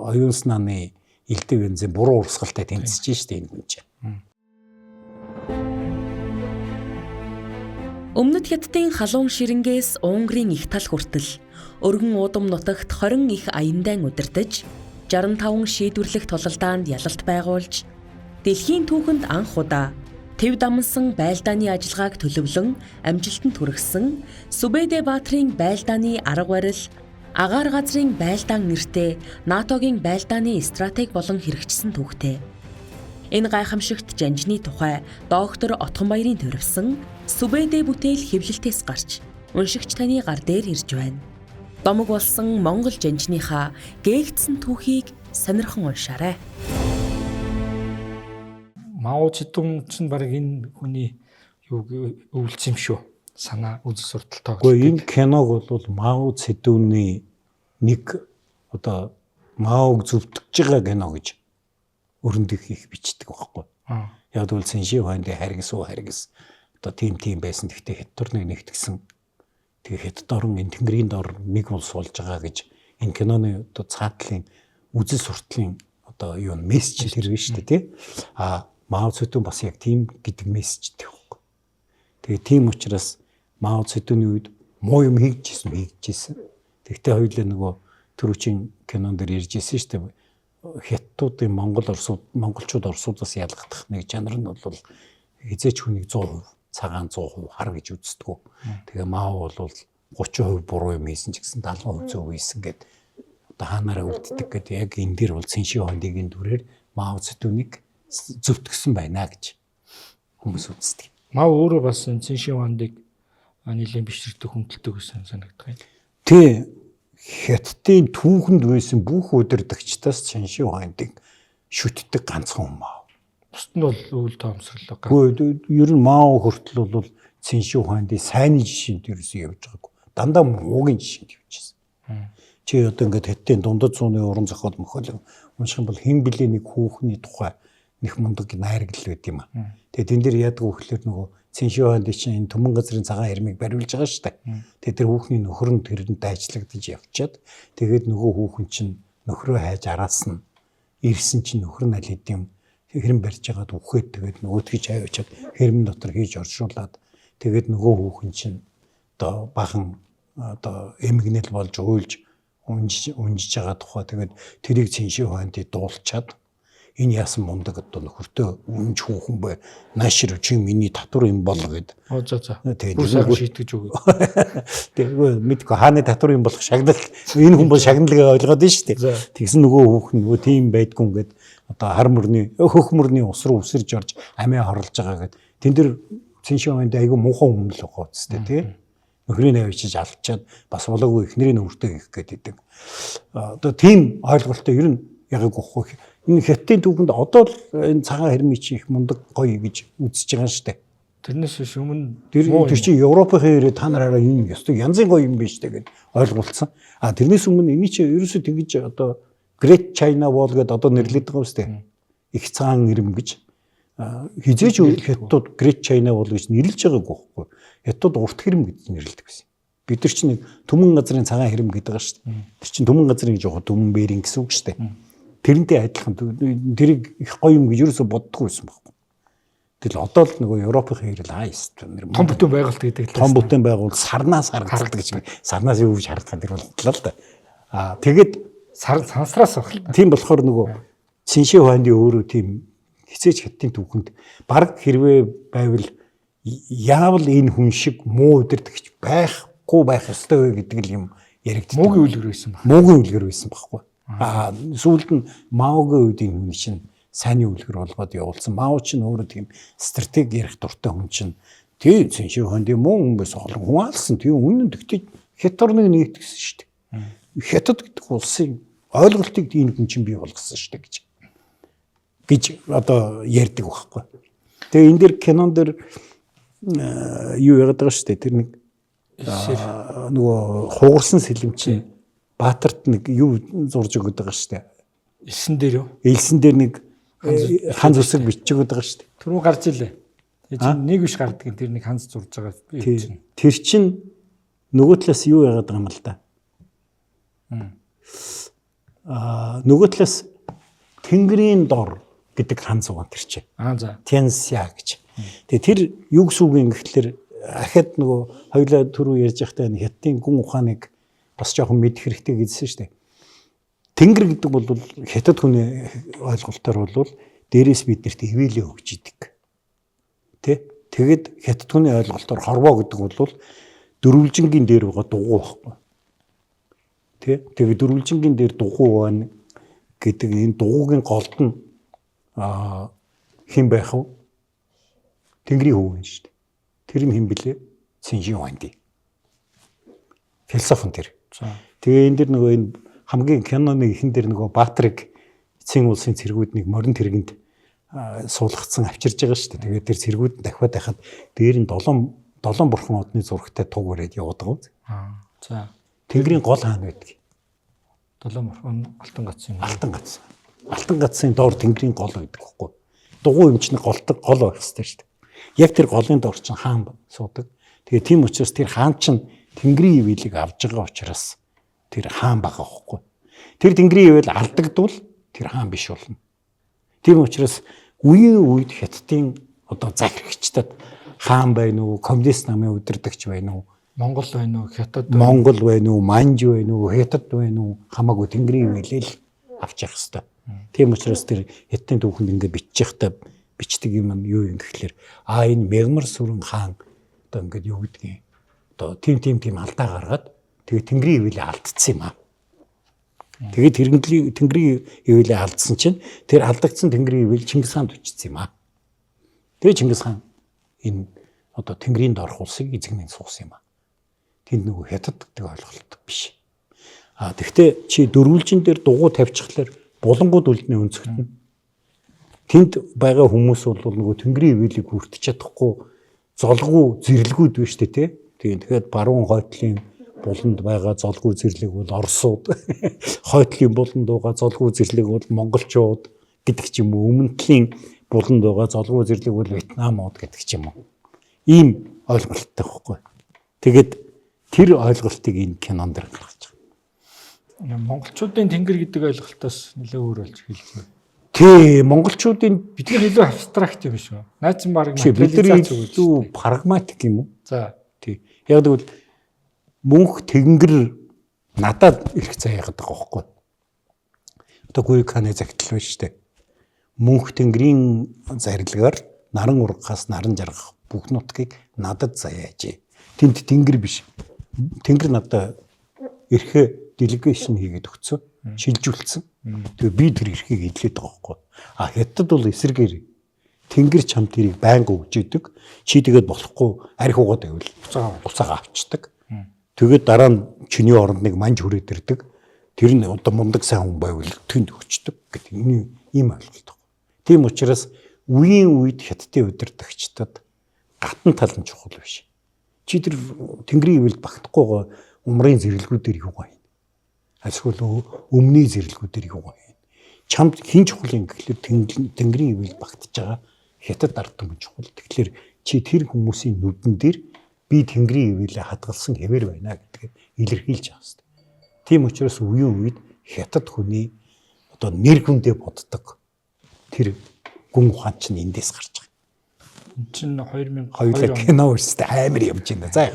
S2: оюун санааны элдв янзын буруу урсгалтай тэмцэж штэ энэ хүн чинь.
S3: Өмнөд Хятадын халуун ширэнгээс Унгарын их тал хүртэл өргөн уудам нутагт 20 их аяндан удирдаж 65 шийдвэрлэх тулалдаанд ялалт байгуулж дэлхийн түүхэнд анх удаа тэв дамнсан байлдааны ажиллагааг төлөвлөн амжилтанд хүргэсэн Сүбэдэ Баатрын байлдааны арга барил агаар газрын байлдаан нэртэй НАТОгийн байлдааны стратеги болон хэрэгжсэн түүхтэй. Энэ гайхамшигт жанжны тухай доктор Отгонбаярын төрөвсөн Сүбэдэ бүтээл хэвлэлтээс гарч уншигч таны гар дээр ирж байна. Домог болсон Монгол жанжныхаа гээгдсэн түүхийг сонирхон уншаарай.
S1: Мао Цзэдун чинь баг энэ хүний юу өвлцсөн юм шүү. Санаа үзэл сурталтаа.
S2: Гэхдээ энэ киног бол Мао Цзэдуны нэг одоо Маог зөвтгөж байгаа кино гэж өрөндөх их бичдэг байхгүй. Яг бол Цэнши Хуанди харгас одоо тийм байсан. Гэхдээ Хятадорныг нэгтгсэн. Тэгээ Хятад орн энэ тэнгэрийн дор нэг улс болж байгаа гэж энэ киноны одоо цаатлын үзэл суртлын одоо юу мессеж тэр биш үү тий. Мао Цзэдун бас яг тийм гэдэг мессежтэй байхгүй. Тэгээ тийм учраас Мао Цзэдуны үед муу юм хийжсэн. Тэгтээ хоёулаа нөгөө түрүүчийн кинон дээр ярьж ирсэн шүү дээ. Хятадуудын монголчууд орсуудаас ялгах нэг жанр нь бол хизээч хүнийг 100%, цагаан 100% хар гэж үздэг. Тэгээ Мао бол 30% буруу юм хийсэн ч гэсэн 70% зөв хийсэн гэд одоо хаанаараа үлддэг гэдэг яг энэ дэр бол Цэнши Хуандигийн дүрээр Мао Цзэдунийг зөвтгсөн байна гэж хүмүүс үздэг.
S1: Мао өөрөө бас Цэнши Хуандиг нийлэн бишрэгдэх хүндэлдэг гэсэн санагддаг юм.
S2: Тэ Хятадын түүхэнд байсан бүх удирдагчдаас Цэнши Хуандиг шүтдэг ганцхан хүн Мао.
S1: Бусд нь бол өвөл тоомсорлоо.
S2: Гэхдээ ер нь Мао хүртэл бол Цэнши Хуанди сайнны жишээнд ерөөсөө явж байгаагүй. Дандаа муугийн жишээнд явжсэн. Чи одоо ингээд Хятадын дундад зууны уран зохиол мөхөл унших юм бол хэн блэ нэг хүүхний тухай нэг мундаг найрагл байд юм аа. Тэгээ тэн дээр яадаг вэ гэхээр нөгөө Цэнши Хуанди чинь энэ Түмэн газрын цагаан хэрмийг бариулж байгаа шүү дээ. Тэгээ тэр хүүхний нөхөр нь тэрэнд ажиллагдаж явчаад тэгээд нөгөө хүүхэн чинь нөхрөө хайж араасан ирсэн чинь нөхөр нь аль хэдийн хэрэм барьж байгаад үхээд тэгээд нөгөөдгий чавьячаад хэрмэн дотор хийж оршуулад тэгээд нөгөө хүүхэн чинь одоо бахан одоо эмгэнэл болж уйлж унжиж байгаа тухай тэгээд тэрийг Цэнши Хуанди дуулчаад энэ яасан мундаг одоо нөхөртөө үнж хүүхэн бай наашир чи миний татвар юм бол гэд.
S1: Тэгээд шийтгэж өгөө.
S2: Тэгээ мэдгүй хааны татвар юм болох шагнал энэ хүн бол шагналгаа ойлгоод байна шүү дээ. Тэгсэн нөгөө хүүхэн нөгөө тийм байдгүй гэд одоо хар мөрний хөх мөрний ус руу үсэрж орж амиа хорлож байгаа гэд. Тэн дээр Цэнши Хуанди айгүй муухан хүн л байгаа үстэй тий. Нөхрийн авчиж алчаад бас болоогүй эхнэрийн өвөртөө их гэдэг. Одоо тийм ойлголттой ер нь яг гоохгүй. Энэ Хятадын түүхэнд одоо л энэ цагаан хэрмий чи их мундаг гоё гэж үзэж байгаа шүү дээ.
S1: Тэрнээс биш өмнө
S2: тэр чи Европын хэрэг та нараараа юм ёстой янзын гоё юм биш дээ гэд ойлголцсон. Тэрнээс өмнө энэ чи ерөөсөө тэгж одоо Great China Wall гэдэг одоо нэрлэдэг байгаа шүү дээ. Их цагаан хэрм гэж хизээч Хятадууд Great China Wall гэж нэрлэж байгаагүй байхгүй. Хятадууд урт хэрм гэж нэрлэдэг байсан. Бид нар чинь төмөн газрын цагаан хэрэм гэдэг байгаа шүү дээ. Тэр чинь төмөн газрын гэж яг төмөн бэрийн гэсэн үг шүү дээ. Тэрнтэй адилхан тэрийг их гоё юм гэж юусоо боддоггүй байсан байхгүй. Тэгэл одоо л нөгөө Европын хэрэл хайст
S1: том бүтэн байгуулалт гэдэг.
S2: Том бүтэн байгуул сарнаас харагддаг гэж. Сарнаас юу гэж харагдах тэр болтлоо л да. Тэгээд
S1: сансраас баг.
S2: Тийм болохоор нөгөө Цинши Хуанди өөрөө тийм хизээч хятадын түүхэнд баг хэрвээ байвал яавал энэ хүн шиг муу удирдахч байхгүй байх ёстой вэ гэдэг л юм яригддаг.
S1: Муугийн үлгэр байсан баг.
S2: Муугийн үлгэр байсан байхгүй. Сүүлд нь Маогийн үед энэ хүн чинь сайнны үлгэр болгоод явуулсан. Мао чинь өөрөө тийм стратеги ярих дуртай хүн чинь тийм Цинши Хуанди муу хүн байсан олон хүн алсан. Тийм үнэн тэгтээ Хятад орныг нэгтгэсэн шүү дээ. Хятад гэдэг улсын ойлголтыг энэ хүн чинь бий болгосон шүү дээ гэж одоо ярьдаг байхгүй. Тэгээ энэ дэр кинон дэр юу яагаад байгаа шүү дээ. Тэр нэг нөгөө хугарсан сэлэмчин Баатарт нэг юу зурж өгöd байгаа шүү дээ.
S1: Элсэн дээр юу?
S2: Элсэн дээр нэг ханз үсэг бичиж өгöd байгаа шүү дээ.
S1: Түрүү гарч илээ. Тэр нэг биш гардаг. Тэр нэг ханз зурж байгаа би чинь.
S2: Тэр чинь нөгөө талаас юу яагаад байгаа юм л да. Нөгөө талаас Тэнгэрийн дор гэдэг ханз угаан тэр чинь.
S1: За.
S2: Тянсиа гэж. Тэгээ тэр юу гэсэн үг юм гэхэлэр ахад нөгөө хоёлаа түрүү ярьж байхдаа хятадын гүн ухааныг бас жоохон мэдэх хэрэгтэй гэсэн шүү дээ. Тэнгэр гэдэг бол хятад хүний ойлголтоор бол дээрээс биднэрт ивэлээ өгч идэг. Тэ? Тэгэд хятад хүний ойлголтоор хорвоо гэдэг бол дөрвөлжингийн дээр байгаа дугуй байхгүй. Тэ? Тэгээ дөрвөлжингийн дээр дугуй байна гэдэг энэ дугуйгийн голд нь хэн байх вэ? Тэнгэрийн хүү шүү дээ. Тэр нь хэн блэ? Цинши Хуанди. Философи тэр. Тэгээ энэ дэр нөгөө энэ хамгийн киноны ихэн дэр нөгөө Баатрыг эцсийн улсын цэргүүднийг морин тэргэнд суулгацсан авчирж байгаа шүү дээ. Тэгээд тэр цэргүүд дахиад байхад дээр нь 7 бурхан одны зурагтай туг өрөөд явуулдаг.
S1: За.
S2: Тэнгэрийн гол хаана байдаг?
S1: 7 бурхан алтан гацсан.
S2: Алтан гацсан доор Тэнгэрийн гол байдаг байхгүй. Дугуй юм чинь гол байх хэрэгтэй шүү дээ. Яг тэр голын доор чинь хаан суудаг. Тэгээ тийм учраас тэр хаан чинь Тэнгэрийн ивэлийг авж байгаа учраас тэр хаан байгаа байхгүй. Тэр Тэнгэрийн ивэл алдагдвал тэр хаан биш болно. Тийм учраас үеийн үед хятадын одоо захирагчдад хаан байна уу, коммунист намын удирдагч байна уу,
S1: Монгол байна уу, Хятад
S2: Монгол байна уу, Манж байна уу, Хятад байна уу, хамаагүй Тэнгэрийн ивэлэл авч явах хэрэгтэй. Тийм учраас тэр хятадын түүхэнд ингээд бичиж байхдаа бичдэг юм юу юм гэхэлэр энэ мягмар сүрэн хаан одоо ингээд юу гэдгийг одоо тийм алдаа гаргаад тэгээ Тэнгэрийн ивэлээ алдсан юм аа. Тэгээд Тэнгэрийн ивэлээ алдсан чинь тэр алдагдсан Тэнгэрийн ивэл Чингис хаанд очсон юм аа. Тэгээ Чингис хаан энэ одоо Тэнгэрийн дорх улсыг эзэгнэн суусан юм аа. Тэнд нөгөө хятад гэдэг ойлголт биш. Тэгвэл чи дөрвөлжин дээр дугуй тавьчихлаар булангууд үлдний өнцгтэн. Тэнд байгаа хүмүүс бол нөгөө Тэнгэрийн ивэлийг хүртэж чадахгүй золгүй зэрлэгүүд биш үү те. Тэгэхээр баруун хойтлын буланд байгаа золгүй зэрлэг бол Оросууд, хойтлын буланд байгаа золгүй зэрлэг бол монголчууд гэдэг ч юм уу. Өмнө талын буланд байгаа золгүй зэрлэг бол Вьетнамууд гэдэг ч юм уу. Ийм ойлголттой байхгүй. Тэгээд тэр ойлголтыг энэ кинонд гаргаж байгаа.
S1: Монголчуудын тэнгэр гэдэг ойлголтоос нэлээд өөр болж хэлсэн.
S2: Тий, монголчуудын
S1: бидний илүү абстракт юм шүү. Наацсан баг
S2: материализац илүү прагматик юм уу?
S1: За.
S2: Тий. Яг тэгвэл мөнх тэнгэр надад ирэх цаа яагаад байгаа байхгүй. Одоо Гуйканы загтал байна шүү дээ. Мөнх тэнгэрийн зарилгаар наран ургахаас наран жаргах бүх нутгийг надад заяажээ. Тэнд тэнгэр биш. Тэнгэр надад ирэхэ делегашн хийгээд өгцөө, шилжүүлсэн. Тэгээ би тэр эрхийг эдлээд байгаа байхгүй. Хятад бол эсэргээр тэнгэр чам тэрийг байнга өгж идэг. Чи тэгээд болохгүй арх угаад байвал буцаага авчдаг. Тэгээд дараа нь чиний оронд нэг манж хүрээд ирдэг. Тэр нь одоо мундаг сайн хүн байвал тэнд өгчдөг гэдэг ийм ойлголт байна. Тийм учраас үеийн үед хятадын удирдагчдад гатан тал нь чухал биш. Чи тэр тэнгэрийн ивэлд багтахгүйгаа умрын зэрэлгүүдээр юу гайна? Эсвэл өмнөний зэрэлгүүдээр юу гайна? Чамд хин чухал юм гэхэлэр тэнгэрийн ивэлд багтаж байгаа хятад ард түмэн чухал. Тэгэхээр чи тэр хүмүүсийн нүдэн дээр би Тэнгэрийн ивэлээ хадгалсан хэвээр байна гэдгийг илэрхийлж байгаа хэвээр. Тийм учраас үеийн үед хятад хүний одоо нэр хүндээ боддог тэр гүн ухаан чинь эндээс гарч байгаа.
S1: Энд чинь 2002
S2: хоёулаа кино үстэй амар явж байна. За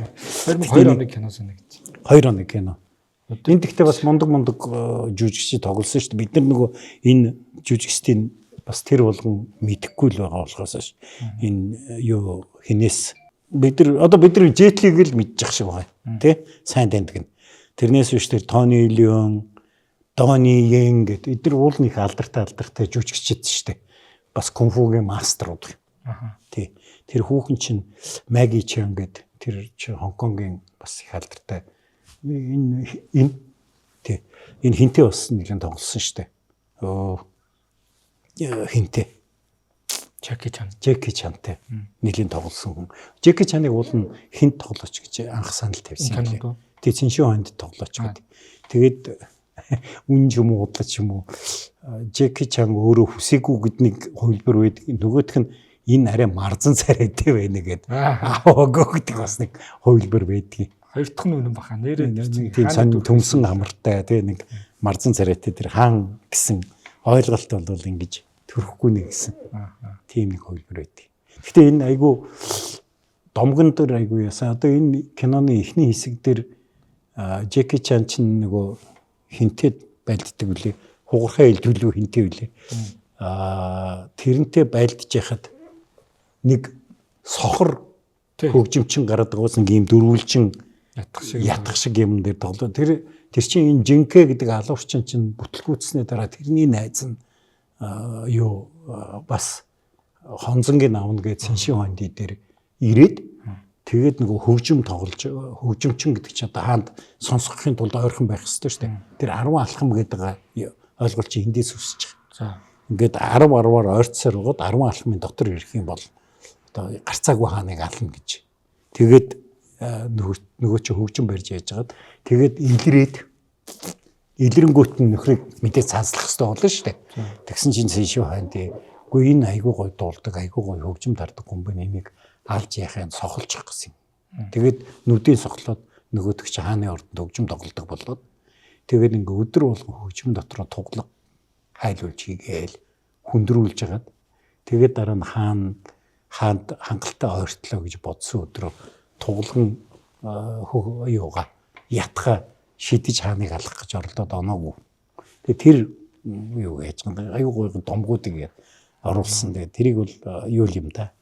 S1: 2002 оны кино санагдчих.
S2: 2 оны кино. Энд гэхдээ бас мундаг жүжигчид тоглосон шүү дээ. Бид нар нөгөө энэ жүжигчдийн бас тэр болгон мэдэхгүй л байгаа болохоос энэ юу хинээс бид нар Жетлиг л мэдчих шиг байгаа. Тэ? Сайн таньдаг нь. Тэрнээс биш тэр Тони Леон, Дони Йен гэдэг эдгээр уул нэг алдартай жүжигчид шүү дээ. Бас кунфугийн мастерууд. Тий. Тэр хүүхэн чинь Маги Чан гэдэг тэр Хонконгийн бас их алдартай энэ хинтээ бас нэгэн тоглосон шүү дээ. Хинтээ. Жеки Чантай нэлийн тоглосон хүн. Жеки Чаныг уул нь хинт тоглооч гэж анх санал тавьсан юм. Тэг Циншин хонд тоглооч гэдэг. Тэгээд үн юм уу удлаач юм уу Жеки Чан өөрөө хүсээгүй гэднийг хувилбар байдаг. Нөгөөх нь энэ арай марзан царайтай байна гэдэг. Аавгаа гэдэг бас нэг хувилбар байдгийг.
S1: Хоёр дахь нь үнэн баха. Нэрээ
S2: тийм сан төмсөн амартай тий нэг марзан царайтай тэр хаан гэсэн ойлголт бол ингэж төрөхгүй нэг гэсэн. Тийм нэг хувилбар байдаг. Гэхдээ энэ айгүй домгон дээр айгүй ясаа. Одоо энэ киноны эхний хэсэг дээр Жеки Чан чинь нөгөө хинтэд байлддаг үлээ. Хугархай ил төлөв хинтээ үлээ. Тэрнтэй байлдж яхад нэг сохор хөгжимчин гараад байгаас нэг юм дөрвөлжин ятгах шиг юм дээр тоглоо. Тэр чинь энэ Жинкэ гэдэг алуурчин чинь бүтлгүүцсний дараа тэрний найз нь юу бас хонзонгийн авна гэж Циншин хонди дээр ирээд тэгээд нөгөө хөгжим тоглож хөгжимчин гэдэг чинь одоо хаанд сонсгохын тулд ойрхон байх хэрэгтэй шүү дээ. Тэр 10 алхам гэдэг ойлголт чи эндээс үсэж байгаа. За ингээд 10-10-аар ойрцсоор угаад 10 алхмын дотор ирэх юм бол одоо гарцаагүй хааныг ална гэж. Тэгээд нөгөө чи хөгжим барьж яаж хагаад тэгээд илрэнгүүт нь нөхрийг мэдээ цааслах хэрэгтэй болно шүү дээ. Тэгсэн чинь Циншин хонди үгүй энэ айгүй гой дуулдаг айгүй гой хөгжим тардаг хүн байна энийг алж яхаа сохолж явах гэсэн юм. Тэгээд нүдийн сохлоод нөгөөдөг чи хааны ордонд хөгжим тоглодог болоод тэгээд ингээ өдөр болгон хөгжим дотроо туглаг хайлуулж хийгээл хүндрүүлж хагаад тэгээд дараа нь хаанд хангалттай ойртлоо гэж бодсон өдрөө туглан юугаа ятха шидэж хааныг алах гэж оролдоод оноогүй. Тэгээд тэр юу яаж байгаа аюу гой домгуудыг оруулсан. Тэгээд тэрийг бол юу юм да.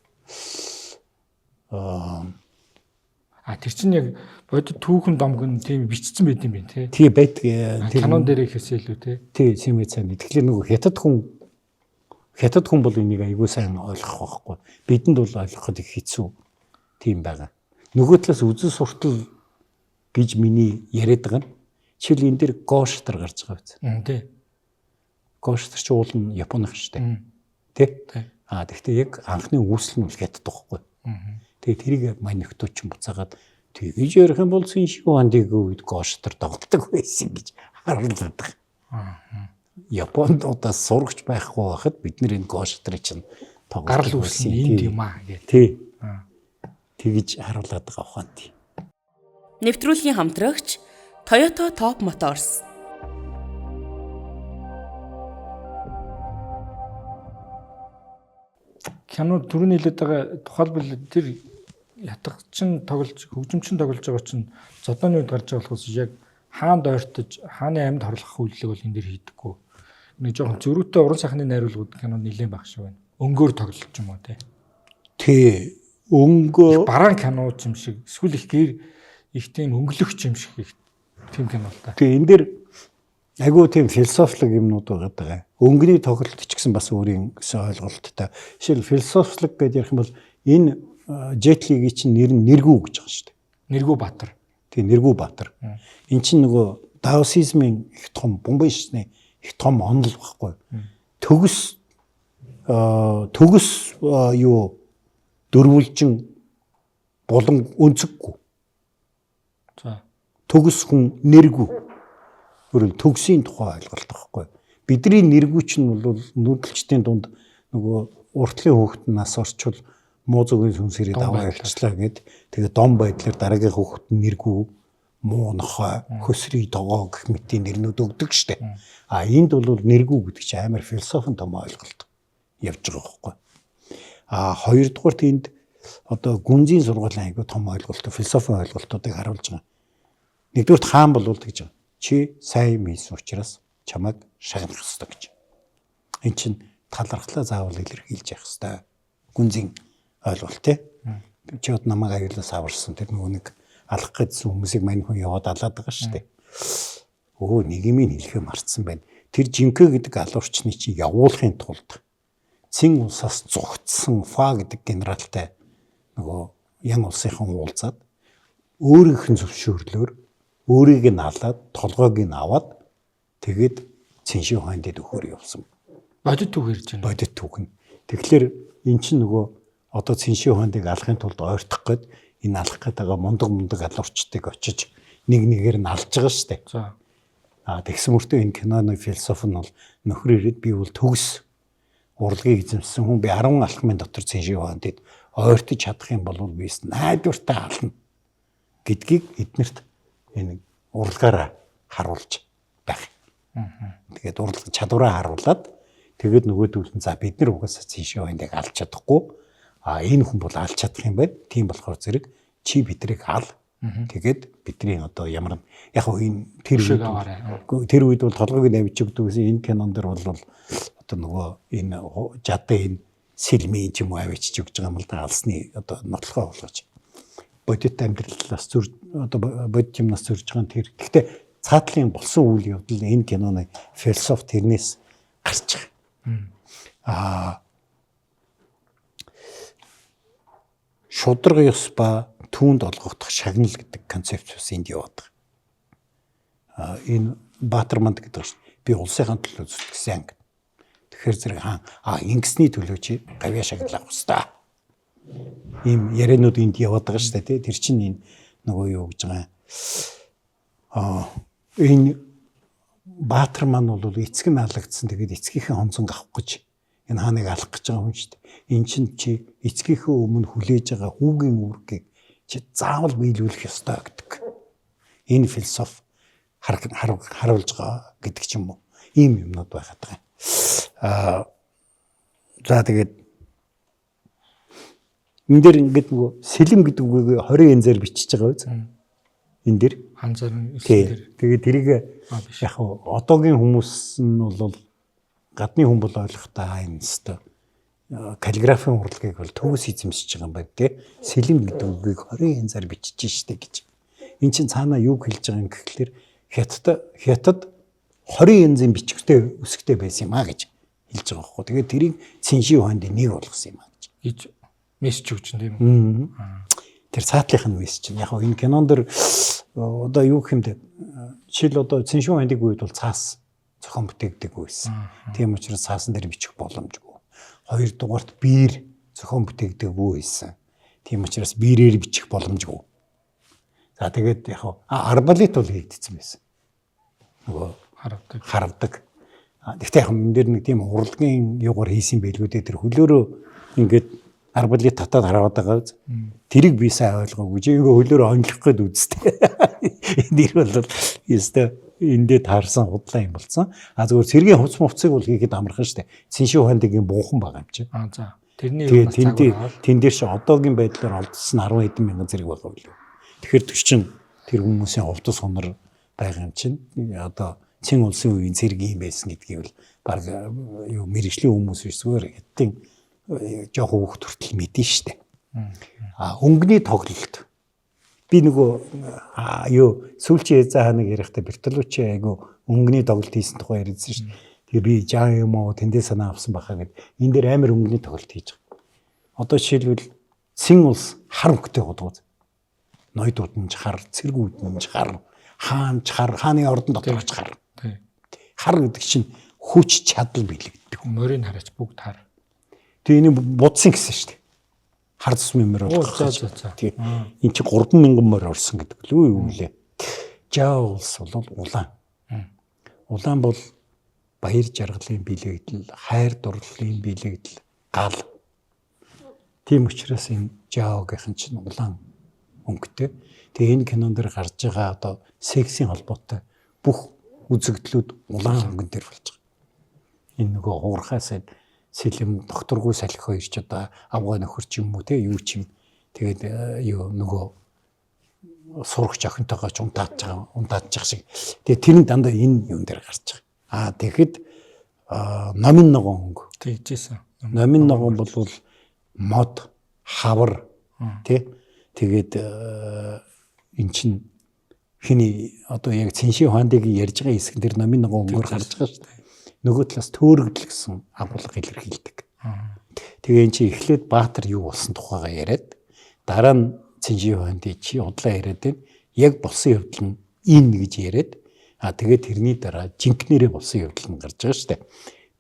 S1: Тэр чинь яг бодит түүхэн домгон тийм бичсэн байт юм байна тий.
S2: Тий байдаг.
S1: Канон дээр ихээсээ илүү тий.
S2: Тий симэ цаа. Тэгэхээр нөгөө хятад хүн бол энийг аюу сайн ойлгох байхгүй. Бидэнд бол ойлгоход их хэцүү тийм байгаа. Нөгөө талаас үзэн суртал гэж миний яриад байгаа нь чил энэ дэр гоштер гарч байгаа биз.
S1: Тий.
S2: Гоштер чи уул нь Японых шүү дээ. Тий. Тэгвэл яг анхны үүсэл нь бол хятад байхгүй. Тэгээ тэрийг мань нөхдөд ч буцаагаад тэгэж ярих юм бол Циншин хондиг үед гоштер тоглодог байсан гэж харуулдаг. Япондуудаас сурагч байхгүй байхад бид нэр энэ гоштрыг чинь
S1: гарал үүссэн энд юм аа гэх.
S2: Тий. Тэгж харуулдаг байгаа ухаантай.
S3: Нэвтрүүлгийн хамтрагч Toyota Top Motors.
S1: Кино түрүүний хэлээд байгаа тухайлбал тэр ятгчин тоглож хөгжимчин тоглож байгаа чинь зодооны үед гарч байгаа болохоос яг хаанд ойртож хааны амьд хорлох үйлдэл бол энэ дэр хийдэггүй. Нэг жоохон зөрүүтэй уран сайхны найруулгууд кино нэлээд баг шиг байна. Өнгөөр тоглож юм уу те.
S2: Тий. Өнгөө
S1: бараан кино юм шиг эсвэл их тийм өнгөлөгч юм шиг их тийм кино л та.
S2: Тэгээ энэ дэр айгүй тийм философик юмнууд байгаа. Өнгөний тоглолт ч гэсэн бас өөрийн гэсэн ойлголттой. Жишээл философик гэдээ ярих юм бол энэ Жетлигийн чинь нэр нь Нэргүү гэж байгаа шүү дээ.
S1: Нэргүү Баатар.
S2: Тэгээ Нэргүү Баатар. Эн чинь нөгөө даосизмын их том бомбишны их том онол баггүй. Төгс юу дөрвөлжин болон өнцөггүй.
S1: За.
S2: Төгс хүн Нэргүү. Өөрөөр төгсийн тухай ойлголт баггүй. Бидний нэргүү чинь бол нүүдэлчдийн дунд нөгөө уртлын хөөхт нас орчвол муузгийн сүнсэрийг даваа явчлаа гэд тэгээ дом байдлаар дараагийн хүүхэд нэргүй муу нохой хөсрий тогоо гэх мэтийн нэрнүүд өгдөг штэ. А энд бол нэргүй гэдэг чинь амар философийн том ойлголт явж байгаа байхгүй. А хоёрдугаарт энд одоо гүнзгий сургуулийн айгуу том ойлголт, философийн ойлголтуудыг харуулж байгаа. Нэгдүгürt хаан болвол гэж байгаа. Чи сайн мийсэн учраас чамайг шагнах ёстой гэж. Энд чинь талархлаа заавал илэрхийлж явах ёстой. Гүнзгий ойлголт тий. Чи одоо намайг аюулаас аварсан тэр нөгөө нэг алах гэсэн хүмүүсийг мань хүн яваад алаад байгаа шүү дээ. Нэг юм хэлхээ марцсан байна. Тэр жинкэ гэдэг алуурчны чи явуулахын тулд Цин улсаас зугтсан Фа гэдэг генералтай нөгөө Ян улсынхан уулзаад өөрийнх нь зөвшөөрлөөр өөрийг нь алаад толгойг нь аваад тэгээд Цинши хаандад өгөхөр явсан.
S1: Бодит үг ярьж байна.
S2: Бодит үг нь. Тэгэхээр эн чинь нөгөө одоо Цинши хаандыг алахын тулд ойртох гээд энэ алах гэдэг мундаг алуурчдыг очиж нэг нэгээр нь алж байгаа шүү дээ.
S1: За.
S2: Тэгсэн мөртөө энэ киноны философи нь бол нөхөр ирээд би бол төгс урлагийг эзэмсэн хүн би 10 алхмын дотор Цинши хаандад ойртож чадах юм бол би найдвартай ална гэдгийг эднэрт энэ урлагаараа харуулж байх. Тэгээд урлаг чадвараа харуулад тэгээд нөгөөдөл нь за бид нар угаасаа Цинши хаандыг алж чадахгүй энэ хүн бол алж чадах юм байна. Тийм болохоор зэрэг чи бидрийг ал. Тэгээд бидний одоо ямар яг энэ тэр үед бол толгойг навьж өгдөг гэсэн энэ кинон дэр бол одоо нөгөө энэ жадаа энэ сэлмийн ч юм уу авчиж өгч байгаа юм л да алсны одоо нотлохоо болгож бодит амьдралаас зүр одоо бодит юмнаас зүрж байгаа тэр. Гэхдээ цаатлын болсон үйл явдал энэ киноны философи тэрнээс гарч байгаа. Шудраг ёс ба түүнд олгогдох шагнал гэдэг концепт бас энд яваад байгаа. Энэ Баатарманд гэдэг нь би улсынхаа төлөө зүтгэсэн анги. Тэгэхээр зэрэг хаан ингэсний төлөө чи гавья шагналах хэвээр. Ийм яриануд энд яваад байгаа шүү дээ. Тэр чинь энэ нөгөө юу гэж байгаа. Энэ Баатарман бол эцэг нь алагдсан. Тэгээд эцгийнхээ онцон авах гэж энэ хааныг алах гэж байгаа хүн шүү дээ. Энд чинь чи эцгийнхээ өмнө хүлээж байгаа хүүгийн үүргийг чи заавал биелүүлэх ёстой гэдэг. Энэ философи харуулж байгаа гэдэг ч юм уу. Ийм юмнууд байгаад байгаа. За тэгээд энэ дэр ингээд нөгөө сэлэм гэдэг үгийг 20 янзаар бичиж байгаа үз. Энэ дэр
S1: ханзар
S2: тэгээд тэрийг яг одоогийн хүмүүс нь бол гадны хүн бол ойлгох та энэ өстой каллиграфийн урлагийг бол төгс эзэмшиж байгаа юм байна тий. Сэлэм гэдэг үгийг 20 янзаар бичиж штэ гэж. Эн чинь цаанаа юу хэлж байгаа юм гэхэлэр хятад 20 янзын бичгтэй үсгтэй байсан юм а гэж хэлж байгаа байхгүй. Тэгээд тэрийг Цинши хаанд нэг болгосон юм а
S1: гэж мессеж өгч юм тийм үү?
S2: Тэр цаатлынх нь мессеж. Яг энэ кинон дэр одоо юу гэх юм бэ? Жишээл одоо Цинши хаандыг үед бол цаас зохион бүтээгдэг байсан. Тийм учраас цаасан дээр бичих боломжгүй. Хоёрдугаарт биер зохион бүтээгдэг байсан. Тийм учраас биерээр бичих боломжгүй. За тэгээд яг арбалет бол хийгдсэн байсан. Нөгөө харавдаг. Гэхдээ яг энэ дээр нэг тийм урлагийн юугаар хийсэн байлгүй дээ тэр хөлөөрөө ингээд арбалет татаад хараад байгаа. Тэрийг би сайн ойлгоогүй. Жигээ хөлөөрөө онцлох гээд үзтээ. Энэ бол ёстой эндээ таарсан худлаа юм болсон. Зөвхөн цэргийн хувц мувцыг бол хийгээд амархан штэ. Цинши хаандгийн бунхан байгаа юм чи.
S1: За. Тэрний юмнаас
S2: тэн дээр чи одоогийн байдлаар олдсон 10 хэдэн мянган зэрэг байгаа билүү. Тэгэхээр төч чин тэр хүмүүсийн хувцас хонор байгаа юм чинь одоо Цин улсын үеийн цэргийн байсан гэдгийг бол баг юу мэрэгжлийн хүмүүс эсвэл хэдийн жоох хүүхд хүртэл мэдэн штэ. Өнгөний тоглолт. Би нөгөө юу сүүлчийн эзэн хааныг ярихдаа Бертолуччи айгу өнгөний тоглолт хийсэн тухай ярьсан шүү дээ. Тэгээ би жаа юм уу тэндээ санаа авсан баха гэд энэ дээр амар өнгөний тоглолт хийж байгаа. Одоо жишээлбэл Цин улс хар өнгөтэй годгоо. Ноёдууд нь хар, цэргүүд нь хар, хаанч хар, хааны ордон доторч хар. Хар гэдэг чинь хүч чадал билэгддэг.
S1: Морийг хараач бүгд хар.
S2: Тэгээ энэ будсан гэсэн шүү дээ. Хар цусмын мөр болох. Тийм. Энд чинь 3,000 морь орсон гэдэг л үү лээ. Жаа улс бол улаан. Улаан бол баяр жаргалын билэгдэл, хайр дурлалын билэгдэл, гал. Тийм учраас энэ Жаогийнхэн чинь улаан өнгөтэй. Тэгээ энэ кинон дээр гарч байгаа одоо сексийн холбоотой бүх үзэгдлүүд улаан өнгөн дээр болж байгаа. Энэ нөгөө хуурхаас сэлэм докторгүй салхи хоёр ч одоо авгаа нөхөр ч юм уу те юу ч юм. Тэгээд юу нөгөө сурагч охинтойгоо ч ундааж байгаа шиг. Тэгээ тэр нь дандаа энэ юм дээр гарч байгаа. Тэгэхэд номын ногоон өнгө
S1: тэгжсэн.
S2: Номын ногоон бол мод, хавар тий. Тэгээд эн чин хиний одоо яг Цэнши Хуандигийн ярьж байгаа хэсгэн дээр номын ногоон өнгөөр гарч байгаа шүү дээ. Нөгөө талаас төөрөгдөл гэсэн агуулга илэрхийлдэг. Тэгээ эн чи эхлээд Баатар юу болсон тухайгаа яриад дараа нь Цэнши Хуанди чи удлаа яриад байна. Яг болсон явдал нь энэ гэж яриад тэгээд тэрний дараа жинкнэрээ болсон явдал нь гарч байгаа шүү дээ.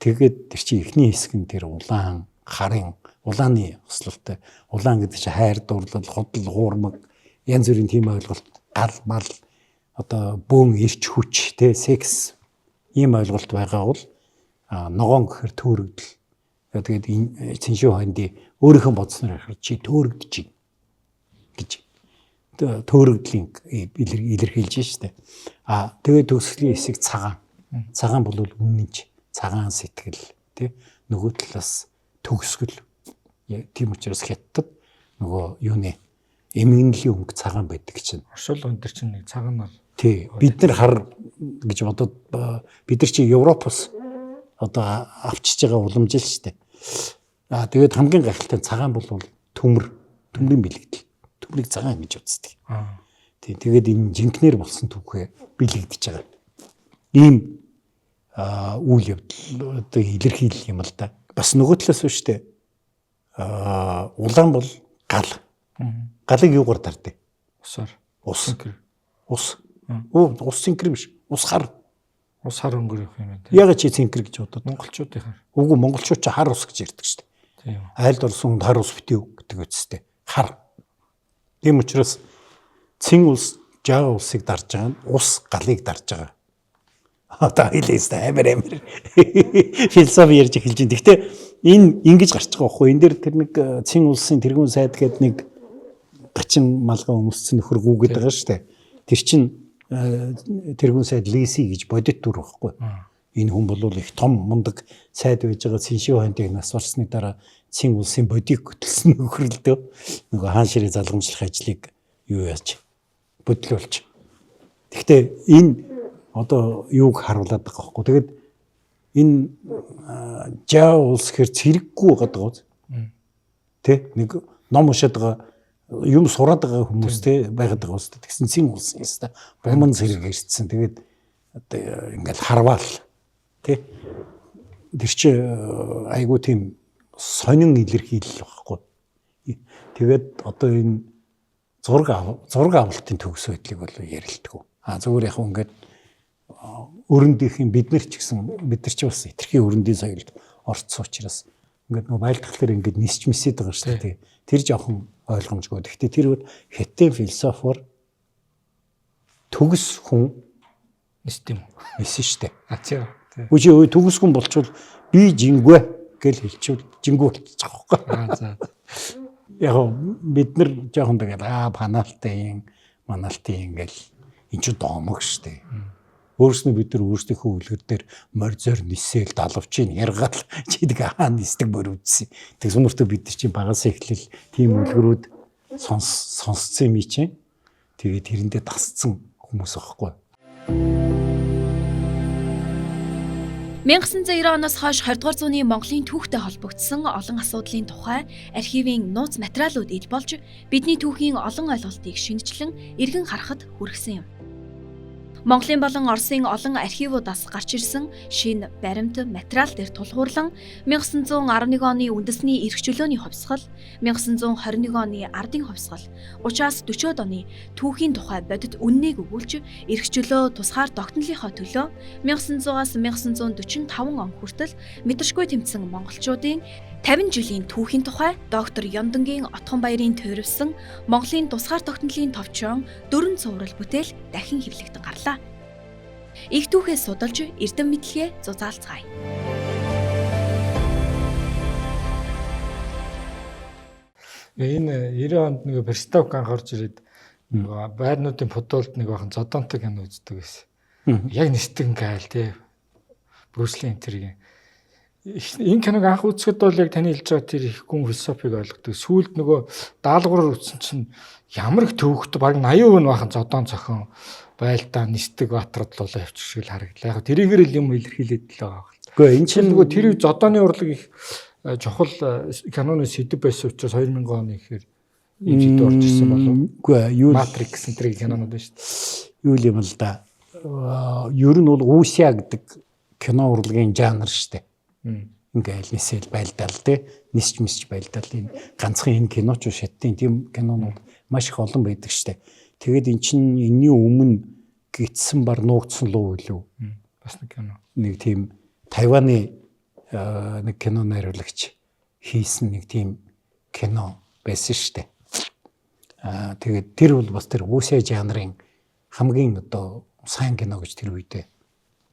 S2: Тэгээд тэр чи эхний хэсгэн тэр улаан харын улааны ослолтой улаан гэдэг чинь хайр дурлал хотл хуурмаг янз бүрийн тийм ойлголт гал мал одоо бөөн ирч хүч те секс ийм ойлголт байгаа бол ногоон гэхэр төөрөгдөл. Тэгээд энэ Цэнши Хуанди өөрийнхөө бодсноор харахад чи төөрөгдөж чинь гэж төөрөгдлийн илэрхийлж штэ. Тэгээд төгсгөлийн хэсэг цагаан. Цагаан бол үнэнч цагаан сэтгэл тий нөгөө талаас төгсгөл. Тийм учраас хятад нөгөө юуны эмгэнлийн өнгө цагаан байдаг чинь.
S1: Оршил өндөр чинь нэг цагаан нар.
S2: Тий бид нар хар гэж бодоод бид нар чи Европоос одоо авчиж байгаа уламжил штэ. Тэгээд хамгийн гайхалтай цагаан бол төмрийн бэлэгдэл. Төмрийг цагаан гэж үздэг. Тий тэгээд энэ жинкнэр болсон түүхээ бэлэгдэж байгаа. Ийм үйл явдал одоо илэрхийлэх юм л да. Бас нөгөө талаас нь штэ. Улаан бол гал. Галыг юугаар тардыг?
S1: Усаар.
S2: Ус. Ус цэнкэр биш. Ус хар.
S1: Ус хар өнгөрөх юм байна.
S2: Яг чи цэнкэр гэж бодоод
S1: монголчуудын хар.
S2: Үгүй монголчууд ч хар ус гэж ярьдаг шүү дээ.
S1: Тийм.
S2: Айлд орсон хар ус битүү гэдэг үстэй. Хар. Тийм учраас цэн улс Жава улсыг дарж байгаа нь ус галыг дарж байгаа. Одоо хэлээстэй амар философи ярьж эхэлж байна. Гэхдээ энэ ингэж гарч байгаа байхгүй. Энэ дээр тэр нэг цэн улсын тэргүүн сайд гэдэг нэг гачин малгай өмссөн нөхөр гүгээд байгаа шүү дээ. Тэр чинь тэргүүн сайд Лиси гэж бодит дүр байхгүй. Энэ хүн бол их том мундаг сайд байж байгаа Цэнши Хуандиг нас барсны дараа цэн улсын бодийг хөтөлсөн нөхөр л дөө. Нөгөө хаан ширээ залгамжлах ажлыг юу яаж бодлуулж. Гэхдээ энэ одоо юуг харуулдаг байхгүй. Тэгээд энэ Жава улс хэр цэрэггүй байгаа даа. Тэ нэг ном уншаад байгаа юм сураад байгаа хүмүүс те байгаад байгаа үстэй. Тэгсэн цэн улс яста бомон зэрэг ирсэн. Тэгээд одоо ингээл харваал те тэр чи айгуу тийм сонин илэрхийлэл байхгүй. Тэгээд одоо энэ зураг авалтын төгс байдлыг бол ярилдаггүй. Зүгээр яг ингээд өрөндийнхэн бид нар ч бас хэтэрхий өрөндийн соёлд орцсон учраас ингээд нөгөө байлдахлаар ингээд нисч мисэд байгаа шүү дээ. Тэр жоохон ойлгомжгүй. Гэхдээ тэр бол хятадын философор төгс хүн
S1: нисдэм.
S2: Нисэн шүү дээ.
S1: Тийм.
S2: Төгс хүн болчвол би жингвэ гэж хэлчихвэл жингвэ болчих жоохгүй. Яг бид нар жоохон тэгээд панаалтай манаалтай ингээл эн чинь доомог шүү дээ. Өөрснөө бид нар өөрсдийнхөө үлгэр дээр морьзоор нисэл далавчин яргаал чийдэг нисдэг морь үзсэн. Тэгс мөртөө бид нар чинь багаас эхлэл тийм үлгэрүүд сонсцсон юм чинь. Тэгээд тэрэндээ тасцсан хүмүүс аахгүй.
S4: 1990 оноос хойш 20 дугаар зууны Монголын түүхтэй холбогдсон олон асуудлын тухай архивын нууц материалууд иж болж бидний түүхийн олон ойлголтыг шинжлэн эргэн харахад хүргэсэн юм. Монголын болон Оросын олон архивуудаас гарч ирсэн шинэ баримт материал дээр тулгуурлан 1911 оны үндэсний эрх чөлөөний хувьсгал, 1921 оны ардын хувьсгал, 30-аас 40-од оны түүхийн тухай бодит үннийг өгүүлж эрх чөлөө тусгаар тогтнолынхоо төлөө 1900-аас 1945 он хүртэл мэдрэшгүй тэмцсэн монголчуудын 50 жилийн түүхийн тухай доктор Ёндонгийн Отхон баярын тойрвсон Монголын тусгаар тогтнолын товчон 4 цуврал бүтээл дахин хэвлэгдэн гарлаа. Их түүхээ судалж эрдэм мэдлэгээ зузаалцгаая.
S1: Энэ 90 онд нэг Персток анхаарч ирээд нөгөө байрнуудын футболд нэг бахан зодонтой кино үздэг байсан. Яг нэстэгэн гайл тий. Брюс Ли энтергийн. Энэ киног анх үзэхэд бол яг таны хэлж байгаа тэр их гүн философиг ойлгодог. Сүүлд нөгөө даалгавраар үзсэн чинь ямар их төвөгт баг 80% нь бахан зодон цохон байлдаа нистэг баатрууд л явчих шиг л харагдлаа. Яг тэрийгээр л юм илэрхийлээд л байгаа.
S2: Гэхдээ энэ чинь
S1: нөгөө тэр зодооны урлаг их чухал киноны сэдэв байсан учраас 2000 оны ихээр ийм сэдэв орж ирсэн болов.
S2: Үгүй юу
S1: Matrix энтриг кинонууд байна шүү дээ.
S2: Юу юм л да. Ер нь бол Усиа гэдэг кино урлагийн жанр шүү дээ. Ингээл нисэл байлдаал тий. Нисч мисч байлдаал энэ ганцхан энэ киноч шаттын тийм кинонууд маш их олон байдаг шүү дээ. Тэгээд эн чинь энэний өмнө гитсэн бар нуугдсан луу үлээ.
S1: Бас нэг кино.
S2: Нэг тийм Тайваны нэг кино найруулагч хийсэн нэг тийм кино байсан шүү дээ. Тэгээд тэр бол бас тэр Усиа жанрын хамгийн одоо сайн кино гэж тэр үедээ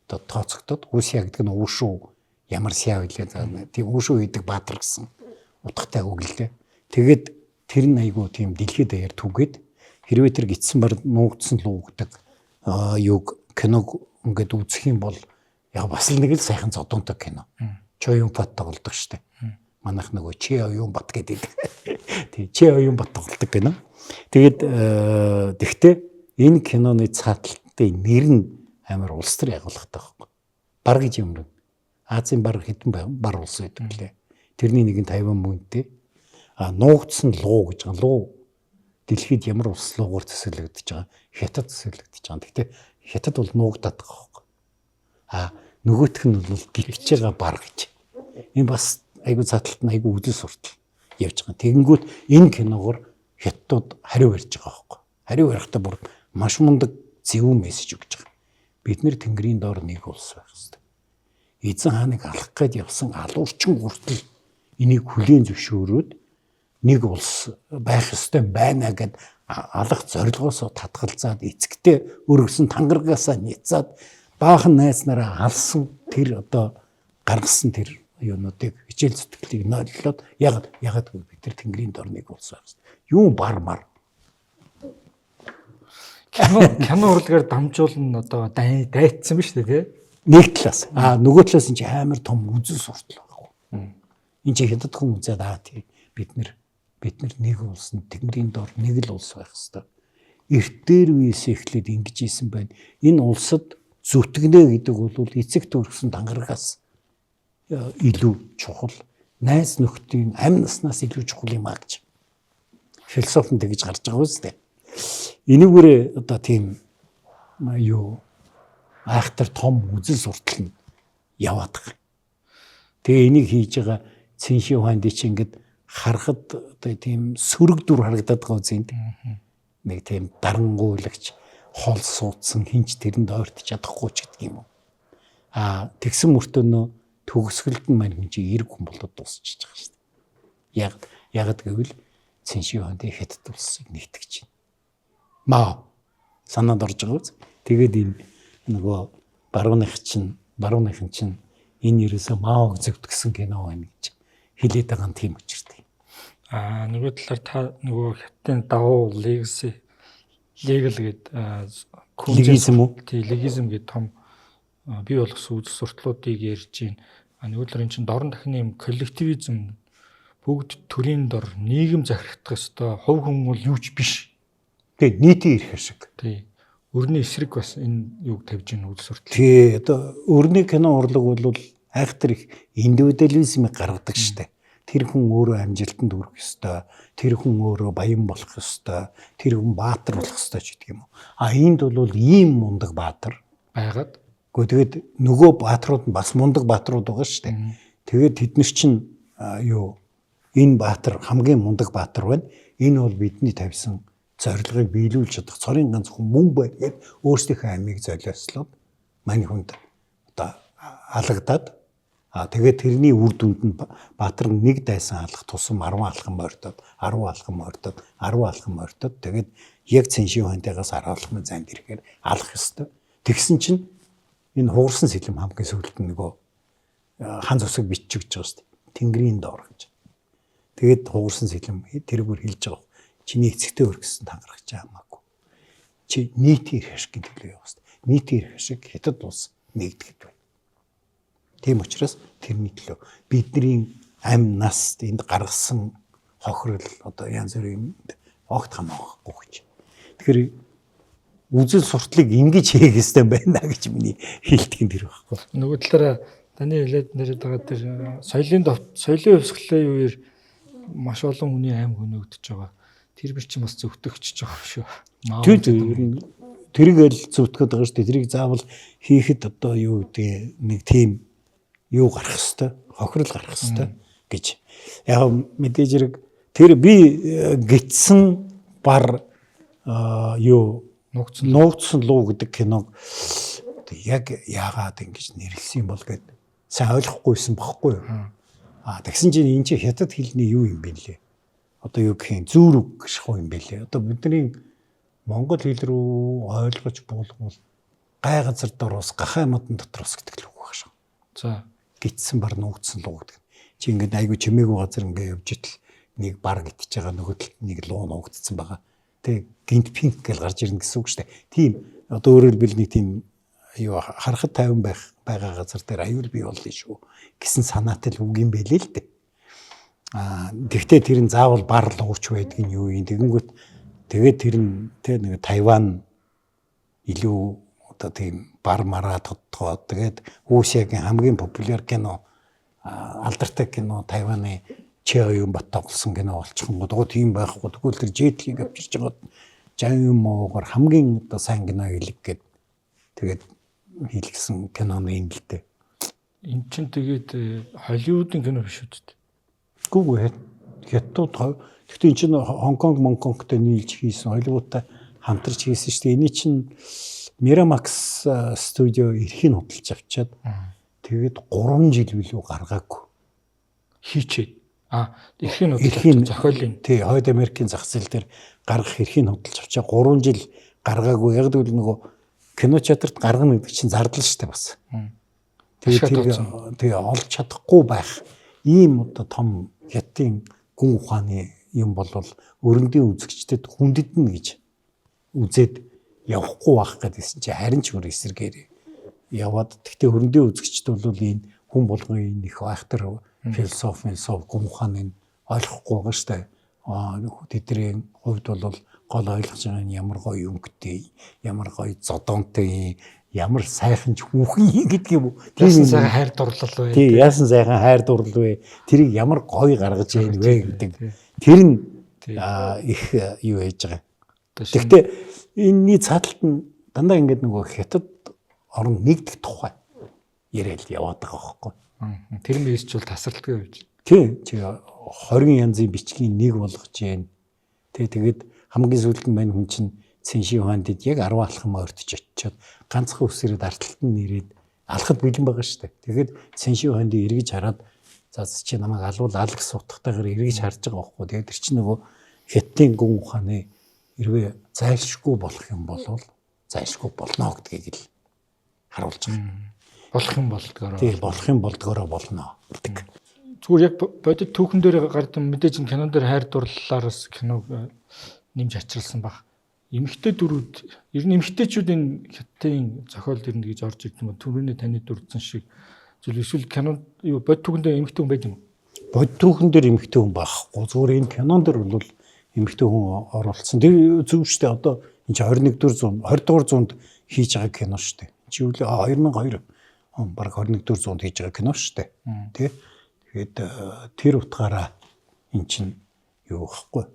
S2: одоо тооцогдоод Усиа гэдэг нь уушуу ямар сяа байлаа. Тийм уушуу хийдэг баатар гэсэн утгатай үг л дээ. Тэгээд тэр нь айгуу тийм дэлхийд даяар түгээд хэрвээ тэр гитсэн бар нуугдсан л үгдэг юг киног ингээд үзэх юм бол яг бас л нэг л сайхан зодонтой кино. Чоён бат тоглодог штэ. Манайх нөгөө Чи оюун бат гэдэг. Тий Чи оюун бат тоглодог кино. Тэгээд тэгтээ энэ киноны цааталтын нэр нь амар улс төр ягуулгатай байхгүй. Бар гэж юм. Азийн бар хэдэн бар улс байдаг лээ. Тэрний нэг нь Тайван мөнтэй. Нуугдсан луу гэж байгаа. Луу дэлхийд ямар улс луугаар төсөөлөгдөж байгаа. Хятад төсөөлөгдөж байгаа. Тэгтээ хятад бол нуугдаад байгаа байхгүй. Нөгөөх нь бол гитж байгаа бар гэж. Энэ бас айгу цааталт нь айгу үзэл суртал явж байгаа. Тэгэнгүүт энэ киногоор хятадууд хариу барьж байгаа байхгүй. Хариу барихтаа бүр маш мундаг зөвүүн мессеж өгч байгаа. Бид нэр Тэнгэрийн доор нэг улс байх хэрэгтэй. Эзэн хааныг алах гээд явсан алуурчин хүртэл энийг хүлээн зөвшөөрөөд нэг улс байх ёстой байна гэд алах зорилгоосоо татгалзаад эцэгтэй өргөсөн тангаргаасаа няцаад баахан найснараа алсан тэр одоо гаргасан тэр юунуудыг хичээл зүтгэлийг нойлоод ягаад бид нар Тэнгэрийн дор нэг улс байх хэрэгтэй. Юу бармар.
S1: Кино урлагаар дамжуулна одоо дайцсан ба шүү дээ тий.
S2: Нэг талаас. Нөгөө талаас энэ амар том үзэл суртал байхгүй. Энд чи хятад хүн үзээд тий бид нар нэг улс нь Тэнгэрийн дор нэг л улс байх хэрэгтэй. Эрт дээр үеэс эхлээд ингэж ийсэн байна. Энэ улсад зүтгэнэ гэдэг бол эцэгт өргөсөн тангарагаас илүү чухал. Найз нөхдийн амь наснаас илүү чухал юм а гэж. Философи нь тэгж гарч байгаа үстэй. Энийгээр одоо тийм юу айхтар том үзэл суртал нь яваад байгаа. Тэгээ энийг хийж байгаа Цэнши Хуанди чи ингээд харахад одоо тийм сөрөг дүр харагдаад байгаа үсэнд. Нэг тийм дарангуйлагч хол суудсан хинч тэрэнд ойртож чадахгүй ч гэдэг юм уу. Тэгсэн мөртөө нөө төгсгөлд нь мань хүн чи эрг хүн болоод дуусчихж байгаа шүү дээ. Яг гэвэл Цэнши Хуанди хятад улсыг нэгтгэж байна. Маа санаанд орж байгаа үз. Тэгээд энэ нөгөө барууныхан чинь энэ ерөөсөө Маог зөвтгсөн кино байна гэж хэлээд байгаа нь тийм учиртай.
S1: Нөгөө талаар та нөгөө хятадын давуу legal гээд
S2: легизм үү?
S1: Тий легизм гээд том бий болгосон үзэл сурталуудыг ярьж байна. Нөгөө талаар эн чинь дорн дахины юм коллективизм бүгд төрийн дор нийгэм захирагдах ёстой. Хувь хүн бол юу ч биш.
S2: Тэгээ нийтийн эрх ашиг.
S1: Тий. Өрний эсрэг бас энэ юуг тавьж ийн үзэл суртал.
S2: Тий. Одоо өрний кино урлаг бол айхтар их индивидуализмыг гаргадаг штэ. Тэр хүн өөрөө амжилтанд хүрэх ёстой. Тэр хүн өөрөө баян болох ёстой. Тэр хүн баатар болох ёстой ч гэдэг юм уу. Энд бол ийм мундаг баатар
S1: байгаад.
S2: Гэхдээ тэгээд нөгөө баатрууд нь бас мундаг баатрууд байгаа штэ. Тэгээд тэд нар чинь энэ баатар хамгийн мундаг баатар байна. Энэ бол бидний тавьсан зорилгыг биелүүлж чадах цорын ганц хүн мөн байна гэд өөрсдийнхөө амийг золиослоод мань хүнд одоо алагдаад тэгээд тэрний үр дүнд нь баатар нэг дайсан алах тусам 10 алхам мордоод 10 алхам мордоод 10 алхам мордоод тэгээд яг Цэнши Хуандигаас 10 алхмын занд ирэхээр алах ёстой. Тэгсэн чинь энэ хуурсан сэлэм хамгийн сүүлд нөгөө хан зусыг бичиж өгч байгаа шүү дээ. Тэнгэрийн доор гэж. Тэгээд хугарсан сэлэм тэрүүгээр хэлж байгаа. Чиний эцэгтэй өр гэсэн тангарах ч хамаагүй. Чи нийтийн эрх ашиг гэдэг юу вэ? Нийтийн эрх ашиг хятад улс нэгдэхэд байна. Тийм учраас тэрний төлөө бидний амь нас энд гаргасан хохирол одоо янз бүрийн огт хамаахгүй гэж. Тэгэхээр үзэл суртлыг ингэж хийх ёстой байна гэж миний хэлдэг нь тэр байхгүй.
S1: Нөгөө талаараа таны хэлээд нэрэд байгаа тэр соёлын хувьсгалын үеэр маш олон хүний аим хөнөөгдөж байгаа. Тэр бич чинь бас зөвтгөгч байгаа шүү.
S2: Тэрийг л зөвтгöd байгаа шүү дээ. Тэрийг заавал хийхэд одоо юу гэдэг нэг тийм юу гарах хэвээр, хохирол гарах хэвээр гэж. Яг мэдээж хэрэг тэр би гитсэн бар юу нуугдсан луу гэдэг киног яг яагаад ингэж нэрлсэн бол гэд сайн ойлгохгүйсэн багхгүй юу. Тэгсэн чинь энэ чи хятад хэлний юу юм бэ лээ. Одоо юу гэх юм зүүрэг шахуу юм бэ лээ. Одоо бидний монгол хэл рүү ойлгож буулгавал гай газар дороос гахай модон дотроос гэдэг л үг баг шүү.
S1: За
S2: гитсэн бар нуугдсан луу гэдэг. Чи ингээд айгу чимээгүй газар ингээд явж итэл нэг бар гитж байгаа нөгөө талд нэг луу нуугдсан байгаа. Тэг гинт пинк гэж гарч ирнэ гэсэн үг шүү дээ. Тийм одоо өөрөөр хэлбэл нэг тийм юу харахад тайван байгаа газар дээр аюул бий болно шүү гэсэн санаатай л үг юм байлээ л дээ. Тэгвэл тэр нь заавал бар лууч байдгийг юу юм тэгэнгүүт тэгээд тэр нь тэг нэг Тайван илүү одоо тийм бар мараа тодтогоо тэгээд Үүсягийн хамгийн популяр кино алдартай кино Тайваны Чоён бат тоглосон кино болчихсон гоо тийм байхгүй тэгвэл тэр жетлийг авчирч байгаа 60 муугаар хамгийн одоо сайн кино хэлэг гээд тэгээд хийлгсэн киноны юм л дээ.
S1: Эн чинь тэгээд Холливуудын кино биш үү?
S2: Гүг хятад гэхдээ эн чинь Хонконг Монконгтой нийлж хийсэн Холливуудтай хамтарч хийсэн шүү дээ. Эний чинь Miramax студио эрхийг худалдаж авчаад тэгээд 3 жил билүү гаргаагүй.
S1: Хийчээд эрхийг худалдаж зохиолын
S2: тий Хойд Америкийн зах зээл дээр гаргах эрхийг худалдаж авчаа 3 жил гаргаагүй. Яг л нөгөө кино театрт гаргана гэдэг чинь зардал шүү дээ бас. Тэгээд тэгээ олж чадахгүй байх ийм одоо том хятадын гүн ухааны юм бол өрөндийн үзэгчдэд хүндэднэ гэж үзээд явахгүй байх гэдгийгсэн чи харин ч өөр эсэргээр яваад тэгтээ өрөндийн үзэгчд бол энэ хүн болгоны их айхтар философи гүн ухааныг ойлгохгүй байгаа шүү дээ. Тэдний хувьд бол гол ойлгож байгаа нь ямар гоё өнгөтэй, ямар гоё зодонтой, ямар сайхан ч хүүхэн гэдэг юм уу.
S1: Яасан сайхан хайр дурлал вэ?
S2: Тий, яасан сайхан хайр дурлал вэ? Тэрийг ямар гоё гаргаж яах вэ гэдэг. Тэр нь их юу яаж байгаа. Гэхдээ энэний цааталт нь дандаа ингэдэг нөгөө хятад орон нэгдэх тухай яриад яваад байгаа байхгүй.
S1: Тэр мэгс ч бол тасралтгүй байж.
S2: Тий, 20 янзын бичгийн нэг болгож जैन. Тэгээд хамгийн сүүлд нь мань хүн чинь Цэнши Юханд яг 10 алхам ойртож очиод ганцхан үсрээд арталт нь нэрээд алхад бэлэн байгаа шүү дээ. Тэгээд Цэнши Юханд эргэж хараад за чи намайг алуул ал гэж сутгатайгаар эргэж харж байгаа байхгүй. Тэгээд тэр чинь нөгөө хятадын гүн ухааны хэрвээ зайлшгүй болох юм бол зайлшгүй болно гэдгийг л харуулж байгаа.
S1: Болох юм болдгоороо.
S2: Тий, болох юм болдгоороо болно гэдэг.
S1: Зүгээр яг бодит түүхэн дээр гардаг мэдээж кинон дээр хайр дурлалаараас киног нэмж ачралсан баг. Эмэгтэй дөрүүд ер нь эмэгтэйчүүд энэ хятадын зохиолд ирнэ гэж орж ирдэг юм. Түрүүний таны дурдсан шиг зүйл эсвэл кинон юу бодит түүхэн дээр эмэгтэй хүн байд юм уу?
S2: Бодит түүхэн дээр эмэгтэй хүн байхгүй. Зүгээр энэ кинон дээр бол эмэгтэй хүн оруулсан. Тэр зөв шүү дээ. Одоо энэ чи 21-р зуунд 20-р зуунд хийж байгаа кино шүү дээ. Чи үл 2002 он баг 21-р зуунд хийж байгаа кино шүү дээ. Тэ? Тэгээд тэр утгаараа эн чин юу гэхгүй.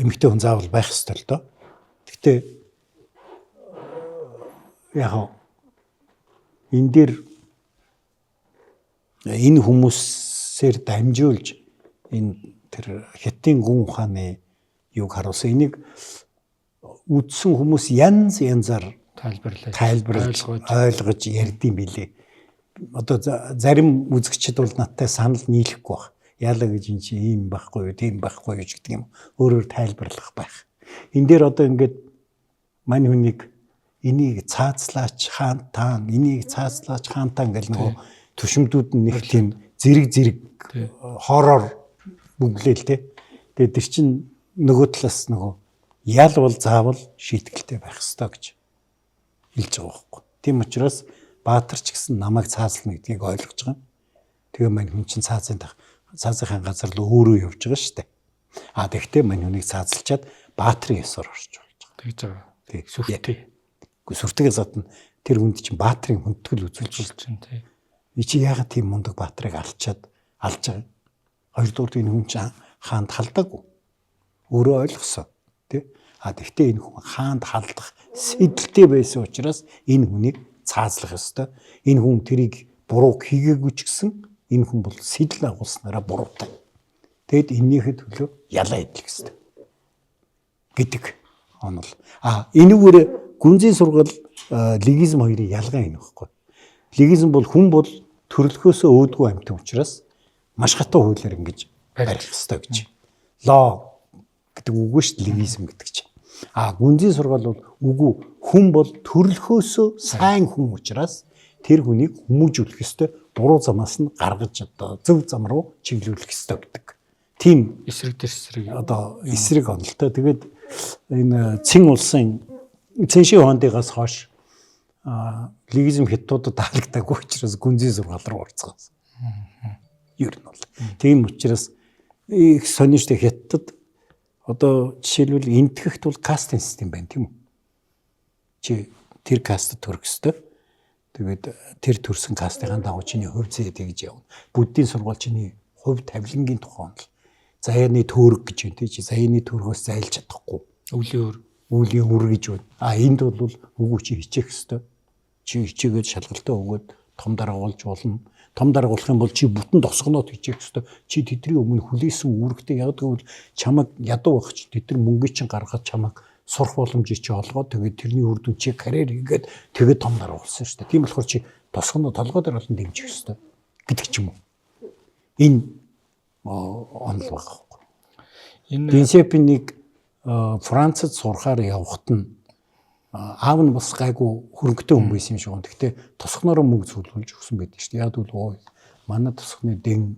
S2: Эмэгтэй хүн заавал байх ёстой л доо. Гэхдээ яг энэ дээр энэ хүмүүсээр дамжуулж энэ тэр хятадын гүн ухааны юг харуулсан. Энийг үдсэн хүмүүс янзаар тайлбарлаж ойлгож ярьдсан билээ. Одоо зарим үзэгчид бол надтай санал нийлэхгүй баг. Яалаа гэж энэ чинь ийм байхгүй юу, тийм байхгүй юу гэдэг юм. Өөрөөр тайлбарлах байх. Энэ дээр одоо ингээд мань хүнийг энийг цаацлаач хаантан, энийг цаацлаач хаантан гэл нөгөө төшмдүүд нь нэг тийм зэрэг хоррор бүглээл те. Тэгээд тэр чинь нөгөө талаас нөгөө ял бол заавал шийтгэлтэй байх ёстой гэж хэлж байгаа байхгүй. Тийм учраас Баатар ч гэсэн намайг цааслна гэдгийг ойлгож байгаа. Тэгээ мань хүн чинь цаазынхаа газар л өөрөө явж байгаа шүү дээ. Тэгэхдээ мань хүнийг цаазалчаад Баатрын ёсоор орж болж байгаа.
S1: Тэгж байгаа. Тэг сүртэй.
S2: Сүртгээс гадна тэр хүнд чинь Баатрын хүндэтгэл үзүүлж байна тий. И чи яагаад тийм мундаг Баатрыг алж байгаа. Хоёрдугаар энэ хүн чинь хаанд халдаагүй. Өөрөө ойлгосон тий. Тэгвэл энэ хүн хаанд халдах сэдэлтэй байсан учраас энэ хүнийг цаазлах ёстой. Энэ хүн тэрийг буруу хийгээгүй ч гэсэн энэ хүн бол сэдэл агуулснараа буруутай. Тэгэд энэнийхээ төлөө ялаа идэх ёстой гэдэг онол. Энэгээр гүнзгий сургал легизм хоёрын ялгаа энэ баггүй. Легизм бол хүн бол төрөлхөөсөө өөдгөө амьтан учраас маш хатуу хуулиар ингэж барих ёстой гэж. Лоо гэдэг үгүй шүү дээ легизм гэдэг чинь. Гүнзгий сургал бол үгүй хүн бол төрөлхөөсөө сайн хүн учраас тэр хүнийг хүмүүжүүлэх ёстой, буруу замаас нь гаргаж зөв зам руу чиглүүлэх ёстой гэдэг. Тийм
S1: эсрэг
S2: эсрэг онолтой. Тэгээд энэ Цин улсын Циншийн хондыгаас хойш легизм хятадуудад таалагдаагүй учраас гүнзгий сургал руу орцгоос. Ер нь бол. Тийм учраас их сонирхолтой хятадд одоо жишээлбэл энтгэхт бол кастинг систем байна тийм үү? Чи тэр кастд төрөх ёстой. Тэгээд тэр төрсэн кастын дагуу чиний хувь зэed гэж явна. Буддийн сургууль чиний хувь тавилангийн тухай онол. Заяаны төрөг гэж байна тий. Заяаны төргөөс зайлж чадахгүй. Үлийн өр гэж байна. Энд бол үгүй чи хичээх ёстой. Чи хичээгээд шалгалтаа өгөөд том дараагуулж болно. Том дараагуулах юм бол чи бүтэн тосгоноод хичээх ёстой. Чи тэдний өмнө хүлээсэн үүрэгтэй яг гэвэл чамайг ядуу багч тэд нар мөнгө чинь гаргаад чамайг сурах боломжийг чи олгоод тэгээд тэрний үр дүн чи карьер хийгээд тэгээд том дараагуулсан шүү дээ. Тийм болохоор чи тосгоноо толгой дээр олон дэмжих ёстой гэдэг ч юм уу. Энэ онол багхгүй. Энэ Дэнсяпиныг Францад сурахаар явхад нь аав нь бас гайгүй хөрөнгөтэй хүн байсан юм шиг байна. Гэхдээ тосгоноороо мөнгө зөвлөж өгсөн байдаг шүү дээ. Яг бол манай тосгоны дэн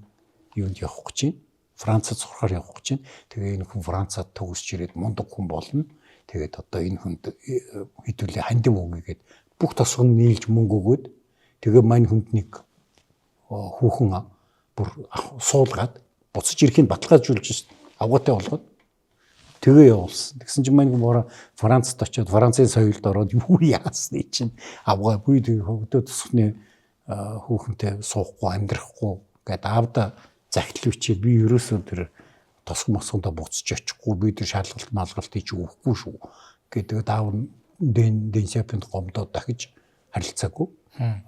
S2: юунд явах гэж байна. Францад сурахаар явах гэж байна. Тэгээ энэ хүн Францад төгсч ирээд мундаг хүн болно. Тэгээд одоо энэ хүнд хэдүүлээ хандив өгөөгээд бүх тосгон нийлж мөнгө өгөөд тэгээ мань хүнд нэг хүүхэн бүр суулгаад буцаж ирэхийг баталгаажуулж авгаатай болгоод тэгээ явуулсан. Тэгсэн чинь мань хүн Францад очиод Францын соёлд ороод юу яасны чинь авгаа буй тэгээ хөгдөө тосгоны хүүхэнтэй суухгүй амьдрахгүй гэдэг аавда захидал бичээд би ерөөсөө тэр тосгон мосгондоо буцаж очихгүй би тэр шалгалт малгалтыг чи өгөхгүй шүү гэдэг аав Дэнсяпинд гомдоод дахиж харилцаагүй.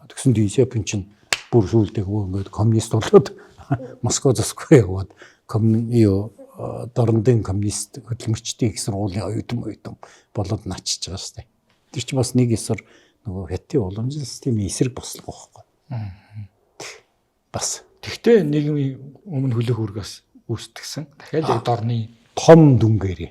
S2: Тэгсэн Дэнсяпин чинь бүр сүулдээгөө ингээд коммунист болоод Москва засгүй яваад дорндын коммунист хөдөлмөрчдийн их сургуулийн оюутан болоод начиж байгаа шүү дээ. Тэр чинь бас нэг эсрэг нөгөө хятадын уламжлалт системийн эсрэг бослого байхгүй. Бас
S1: тэгтээ нийгмийн өмнө хөлөөх үргээс үүсдгсэн. Дахиад яг дорны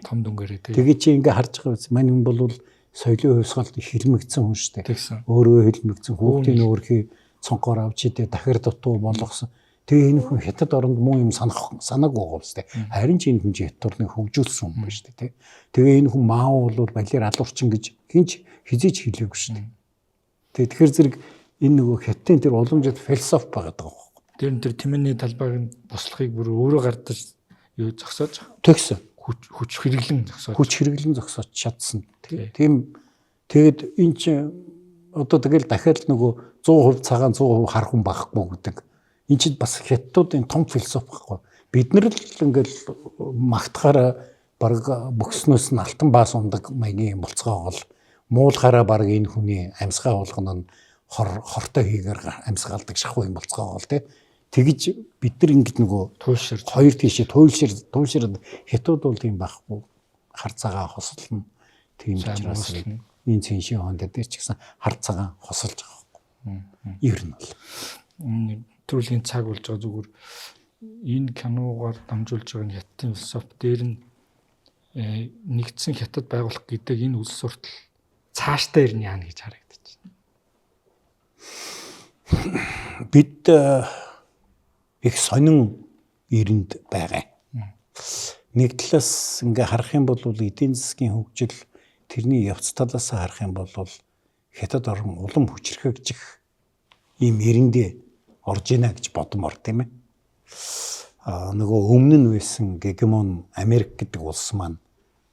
S2: том дүнгээрээ
S1: тий.
S2: Тэгээ чи ингээ харж байгаа үс мань хүн бол соёлын хувьсгалд хэлмэгдсэн хүн шүү дээ. Өөрөө хэлмэгдсэн хүүхдийн өөрхий цонхоор авч идэ дахир дутуу болгосон. Тэгээ энэ хүн хятад оронд муу юм санаагүй байгаа үстэй. Харин ч энэ хүн хятадны хөгжүүлсэн хүн байна шүү дээ. Тэгээ энэ хүн Мао бол балер алуурчин гэж хинч хизээч хэлээгүй шүү дээ. Тэгэхээр зэрэг энэ нөгөө хятадын тэр уламжлалт философи байгаа даа.
S1: Тэр тэмээний талбайг бослохыг бүр өөрөө гардаж юу зогсоож
S2: төгсөн.
S1: Хүч хэрэглэн
S2: зогсоож чадсан. Тийм тэгэд энэ чинь одоо тэгэл дахиад нөгөө 100% цагаан 100% хар хүн байхгүй гэдэг. Энд чинь бас хятадуудын том философи байхгүй. Бид нар л ингээл магтахаараа баг бөкснөөс нь алтан баас ундаг маягийн болцгоо бол муулахаараа баг энэ хүний амьсгаа болгоно нь хортой хийгээр амьсгалдаг шахуу юм болцгоо бол тэгж бид нар ингэж нөгөө
S1: туйлширж
S2: хоёр тийшээ туйлширд хятад бол тийм байхгүй хар цагаан хослно тийм учраас энэ Циншийн хонд дээр ч гэсэн хар цагаан хосолж байгаа байхгүй. Ер нь бол
S1: төрлийн цаг болж байгаа зүгээр энэ киногаар дамжуулж байгаа нь хятадын философи дээр нь нэгдсэн хятад байгуулах гэдэг энэ үл суртал цаашдаа ирнэ яана гэж харагдаж
S2: байна. Бид их сонин ирэнд байгаа. Нэг талаас ингээ харах юм бол эдийн засгийн хөгжил тэрний явц талаас харах юм бол хятад орн улам хүчрхэгжих ийм эрэндээ орж ийна гэж бодмоор тийм ээ. Нөгөө өмнө нь байсан гегемон Америк гэдэг улс маань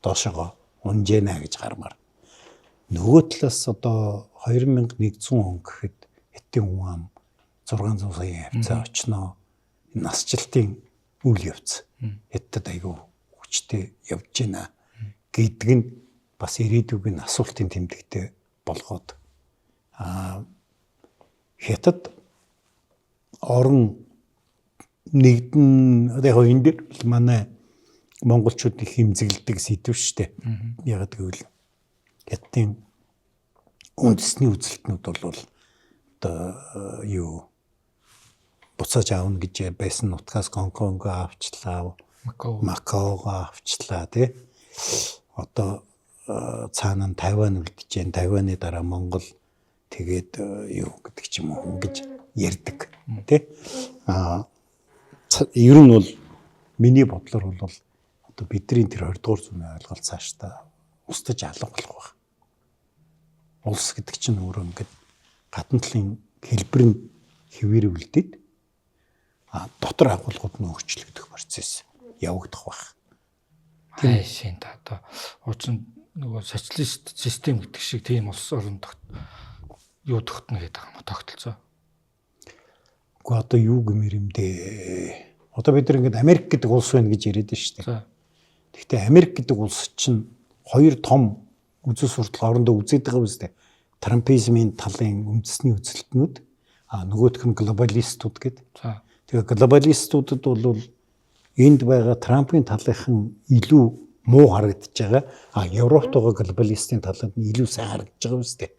S2: доошогоо унжэна гэж гармаар. Нөгөө талаас одоо 2100 он гэхэд Хятадын хүн ам 600 сая хавцаа очноо. Насжилтын үйл явц. Хятад айгүй хүчтэй явж байна гэдэг нь бас ирээдүйн асуултын тэмдэгтэй болгоод Хятад орон нэгдэн одоо энэ дээр манай монголчууд их хэмзэглэдэг сэдв штэ. Яг гэвэл Хятадын үндэсний үзэлтнүүд бол одоо юу буцааж аавна гэж байсан нутгаас Гонконг авчлаа, Макаог авчлаа тий. Одоо цаана нь Тайвань үлдэж जैन. Тайваны дараа Монгол тэгээд юу гэдэг ч юм уу ингэж ярьдаг тий. Ер нь бол миний бодлоор бол одоо бидний тэр 20 дугаар зууны ойлголт цаашдаа устж алга болох байх. Улс гэдэг чинь өөрөө ингээд гадна талын хэлбэр нь хэвээрүүлдэд дотор агуулгууд нь өөрчлөгдөх процесс явагдах байх.
S1: Тийм шин та одоо уучин нөгөө социалист систем гэдэг шиг тийм улс орн юу тогтно гэдэг юм тогтолцоо.
S2: Уу одоо юу гэмээр юм дээ. Одоо бид нар ингээд Америк гэдэг улс байна гэж яриад байна шүү дээ. Гэхдээ Америк гэдэг улс чинь хоёр том үзэл суртал орондоо үзээд байгаа биз дээ. Трампизмын талын үндэсний үзэлтнүүд нөгөөх нь глобалистууд гэдэг. Тэгээ глобалистуудад бол энд байгаа Трампын талынхан илүү муу харагдаж байгаа. Европт байгаа глобалистын талд нь илүү сайн харагдаж байгаа биз дээ.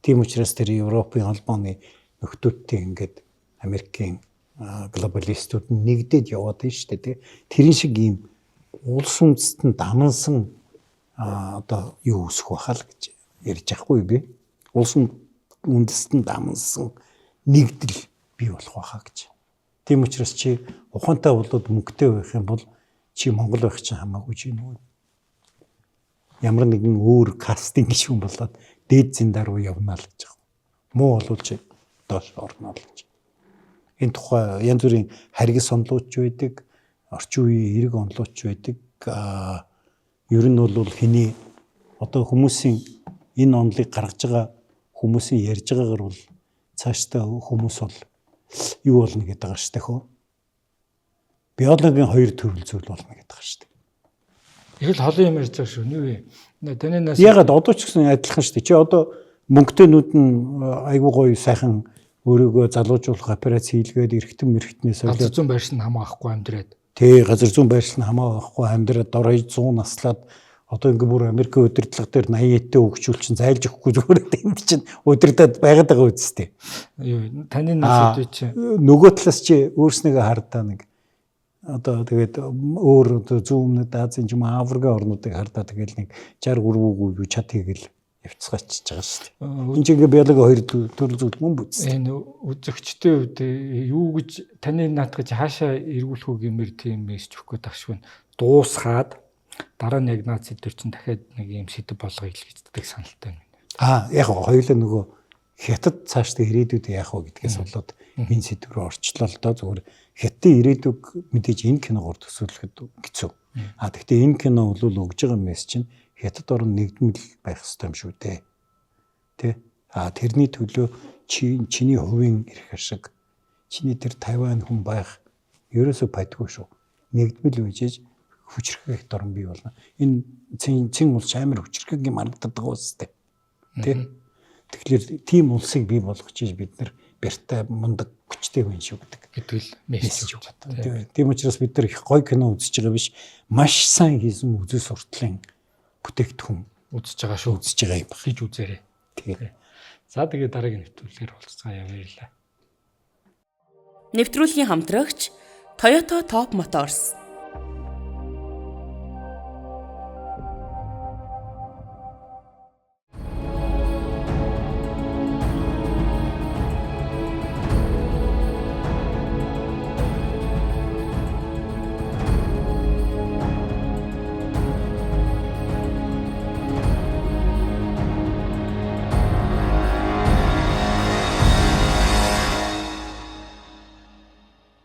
S2: Тийм учраас тэр Европын холбооны нөхдүүдтэй ингээд Америкийн глобалистууд нэгдээд яваад байна шүү дээ. Тэрэн шиг ийм улс үндэстэн дамнсан одоо юу өсөх байхаа л гэж ярьж байхгүй би. Улс үндэстэн дамнсан нэгдэл бий болох байхаа гэж. Тийм учраас чи ухаантай болоод мөнгөтэй байх юм бол чи Монгол байх чинь хамаагүй ч юм уу. Ямар нэгэн өөр кастинг гişүүн болоод дээд зиндар руу явна л гэж байна. Муу болвол чи доош орно л гэж. Энэ тухай янз бүрийн харгас онлууч байдаг, орчин үеийн эрг онлууч байдаг. Ер нь бол хэний одоо хүмүүсийн энэ онлыг гаргаж байгаа хүмүүсийн ярьж байгаагаар бол цаашдаа хүмүүс бол юу болно гэдэг байгаа шүү дээ хөө. Биологийн хоёр төрөл зүйл болно гэдэг байгаа шүү дээ.
S1: Их л холын юм ярьж байгаа шүү. Нүг таны нас
S2: ягаад одоо ч гэсэн адилхан шүү дээ. Чи одоо мөнгөтэйнүүд нь айгүй гоё сайхан өөрийгөө залуужуулах операц хийлгээд эргэтэн мэрэгтнээс
S1: газар зүүн байршил нь хамаахгүй амьдраад.
S2: Тий, газар зүүн байршил нь хамаахгүй амьдраад дор хаяж 100 наслаад одоо ингээ бүр Америкийн удирдлага дээр 80-тэй өгчүүлчин зайлж өгөхгүй зүгээр энд чинь удирдаад байгаад байгаа үсттэй.
S1: Юу таны нас үдэ чи
S2: нөгөө талаас чи өөрснийгөө хардаа нэг одоо тэгээд өөр зүүн өмнөд Азийн ч юм Африкийн орнуудыг хардаа тэгэл нэг 63 үгүй чад хийгээл явцгаачиж байгаа шүү дээ. Энд чинь ингээ биологийн хоёр төрөл зүйл мөн бүз.
S1: Энэ үзэгчтэй үед юу гэж таны наадгаж хаашаа эргүүлэх үү гэмээр тийм мессеж өгөх гээд тагшгүй дуусгаад дараа нь яг наад сэдвэр чинь дахиад нэг юм сэдв болгоё л гэддэг саналтай байна.
S2: Яг хоёулаа нөгөө Хятад цаашдаа ирээдүйд яах вэ гэдгээс болоод энэ сэдв рүү орчлоо л доо зүгээр Хятадын ирээдүйг мэдээж энэ киногоор төсөөлөхөд хэцүү. Гэхдээ энэ кино бол өгж байгаа мессеж чинь Хятад орн нэгдмэл байх ёстой юм шүү дээ. Тэ? Тэрний төлөө чиний хувийн эрх ашиг, чиний тэр Тайвань хүн байх ерөөсөө байдгүй шүү. Нэгдмэл үжиж хүчрхэг орн бий болно. Энэ цэн улс амар хүчрхэг юм харагдаад байгаа үстэй. Тэ? Тэгэхээр тийм улсыг бий болгож бид нар бэртэ мундаг хүчтэй хүн шүү гэдэг
S1: л мессеж өгдөг.
S2: Тийм учраас бид нар их гоё кино үзэж байгаа биш, маш сайн хийсэн үзэл суртлын бүтээгдэхүүн
S1: үзэж байгаа шүү.
S2: Үзэж байгаа юм байна.
S1: Гэж үзээрэй. Тийм. За тэгээд дараагийн нэвтрүүлгээр уулзцаая баярлалаа.
S3: Нэвтрүүлгийн хамтрагч Toyota Top Motors